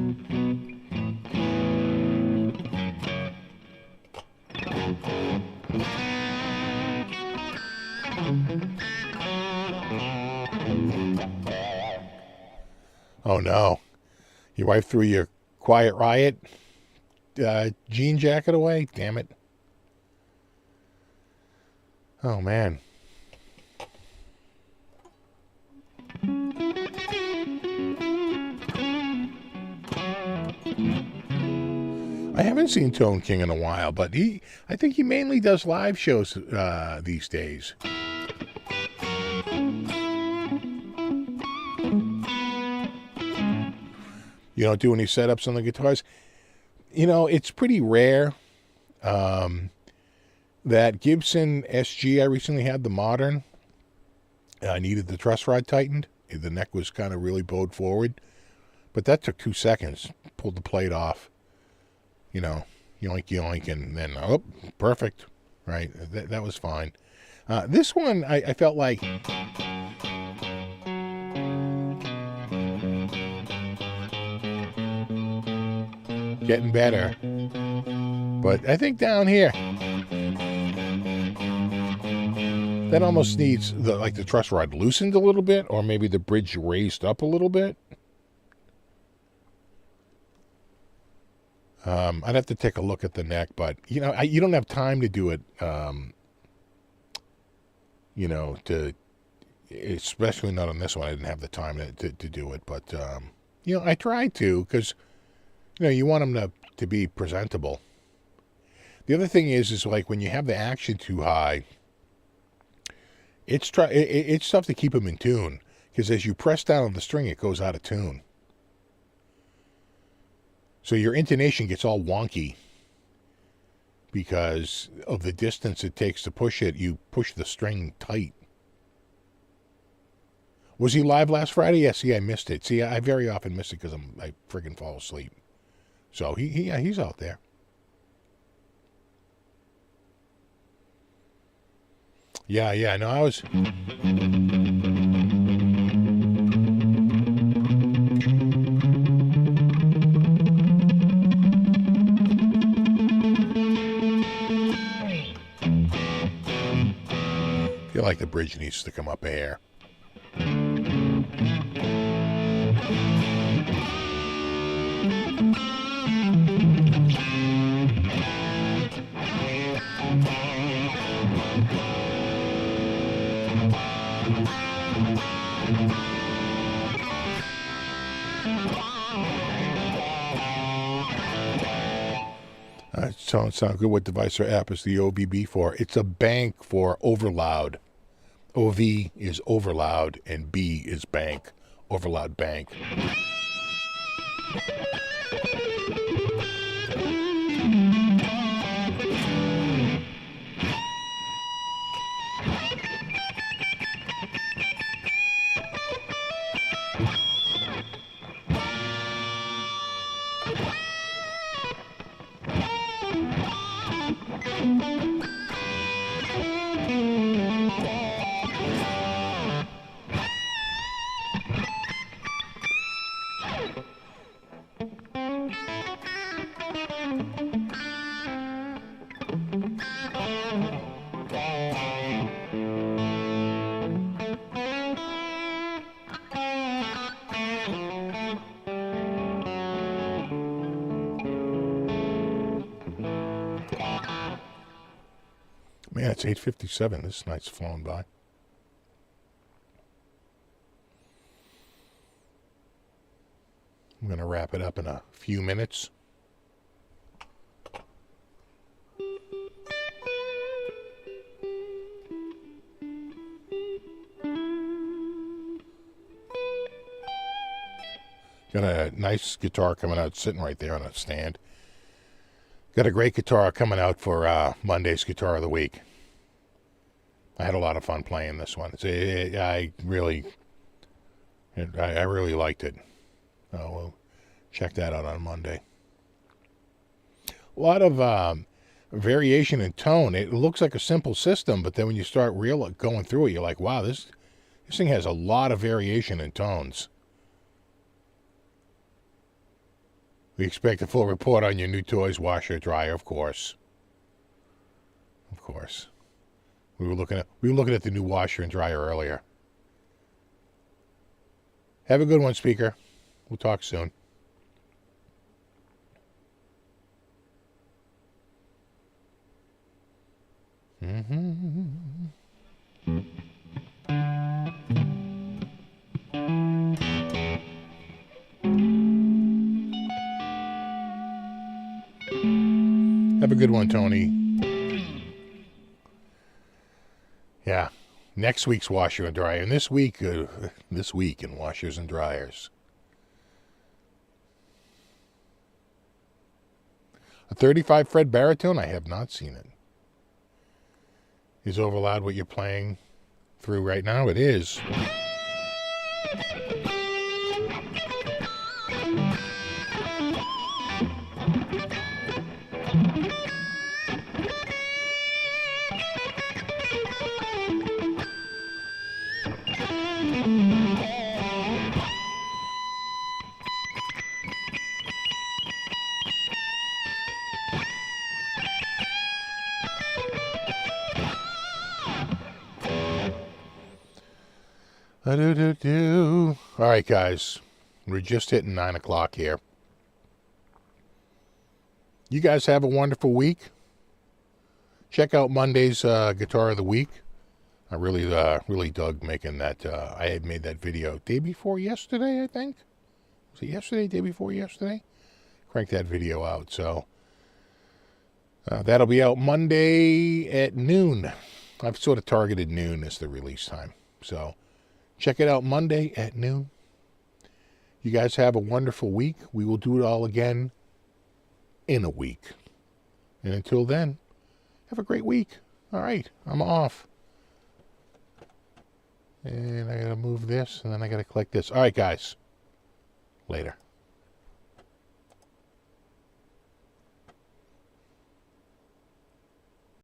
Oh no. Your wife threw your Quiet Riot jean jacket away? Damn it. Oh man. I haven't seen Tone King in a while, but I think he mainly does live shows these days. You don't do any setups on the guitars? You know, it's pretty rare. That Gibson SG I recently had, the modern, I needed the truss rod tightened. The neck was kind of really bowed forward. But that took 2 seconds. Pulled the plate off. You know, yoink, yoink, and then, oh, perfect. Right? That was fine. This one, I felt like... getting better. But I think down here, that almost needs the truss rod loosened a little bit, or maybe the bridge raised up a little bit. I'd have to take a look at the neck, but you know, you don't have time to do it. You know, especially not on this one. I didn't have the time to do it, but you know, I tried to because you know you want them to be presentable. The other thing is like when you have the action too high, it's tough to keep them in tune because as you press down on the string, it goes out of tune. So your intonation gets all wonky because of the distance it takes to push it. You push the string tight. Was he live last Friday? Yeah, see, I missed it. See, I very often miss it because I friggin' fall asleep. So he's out there. Yeah. No, I was... I feel like the bridge needs to come up a hair. Sounds good. What device or app is the OBB for? It's a bank for overloud. OV is overloud and B is bank. Overloud bank. it's 8:57. This night's flown by. I'm going to wrap it up in a few minutes. Got a nice guitar coming out, sitting right there on a stand. Got a great guitar coming out for Monday's Guitar of the Week. I had a lot of fun playing this one. I really liked it. Oh, we'll check that out on Monday. A lot of variation in tone. It looks like a simple system, but then when you start going through it, you're like, wow, this thing has a lot of variation in tones. We expect a full report on your new toys washer dryer, of course. Of course. We were looking at the new washer and dryer earlier. Have a good one, speaker. We'll talk soon. Have a good one, Tony. Yeah. Next week's washer and dryer. And this week in washers and dryers. A 35 fret baritone? I have not seen it. Is overloud what you're playing through right now? It is. All right, guys. We're just hitting 9 o'clock here. You guys have a wonderful week. Check out Monday's Guitar of the Week. I really dug making that. I had made that video day before yesterday, I think. Was it yesterday? Day before yesterday? Cranked that video out. So that'll be out Monday at noon. I've sort of targeted noon as the release time. So check it out Monday at noon. You guys have a wonderful week. We will do it all again in a week. And until then, have a great week. All right, I'm off. And I got to move this, and then I got to click this. All right, guys. Later.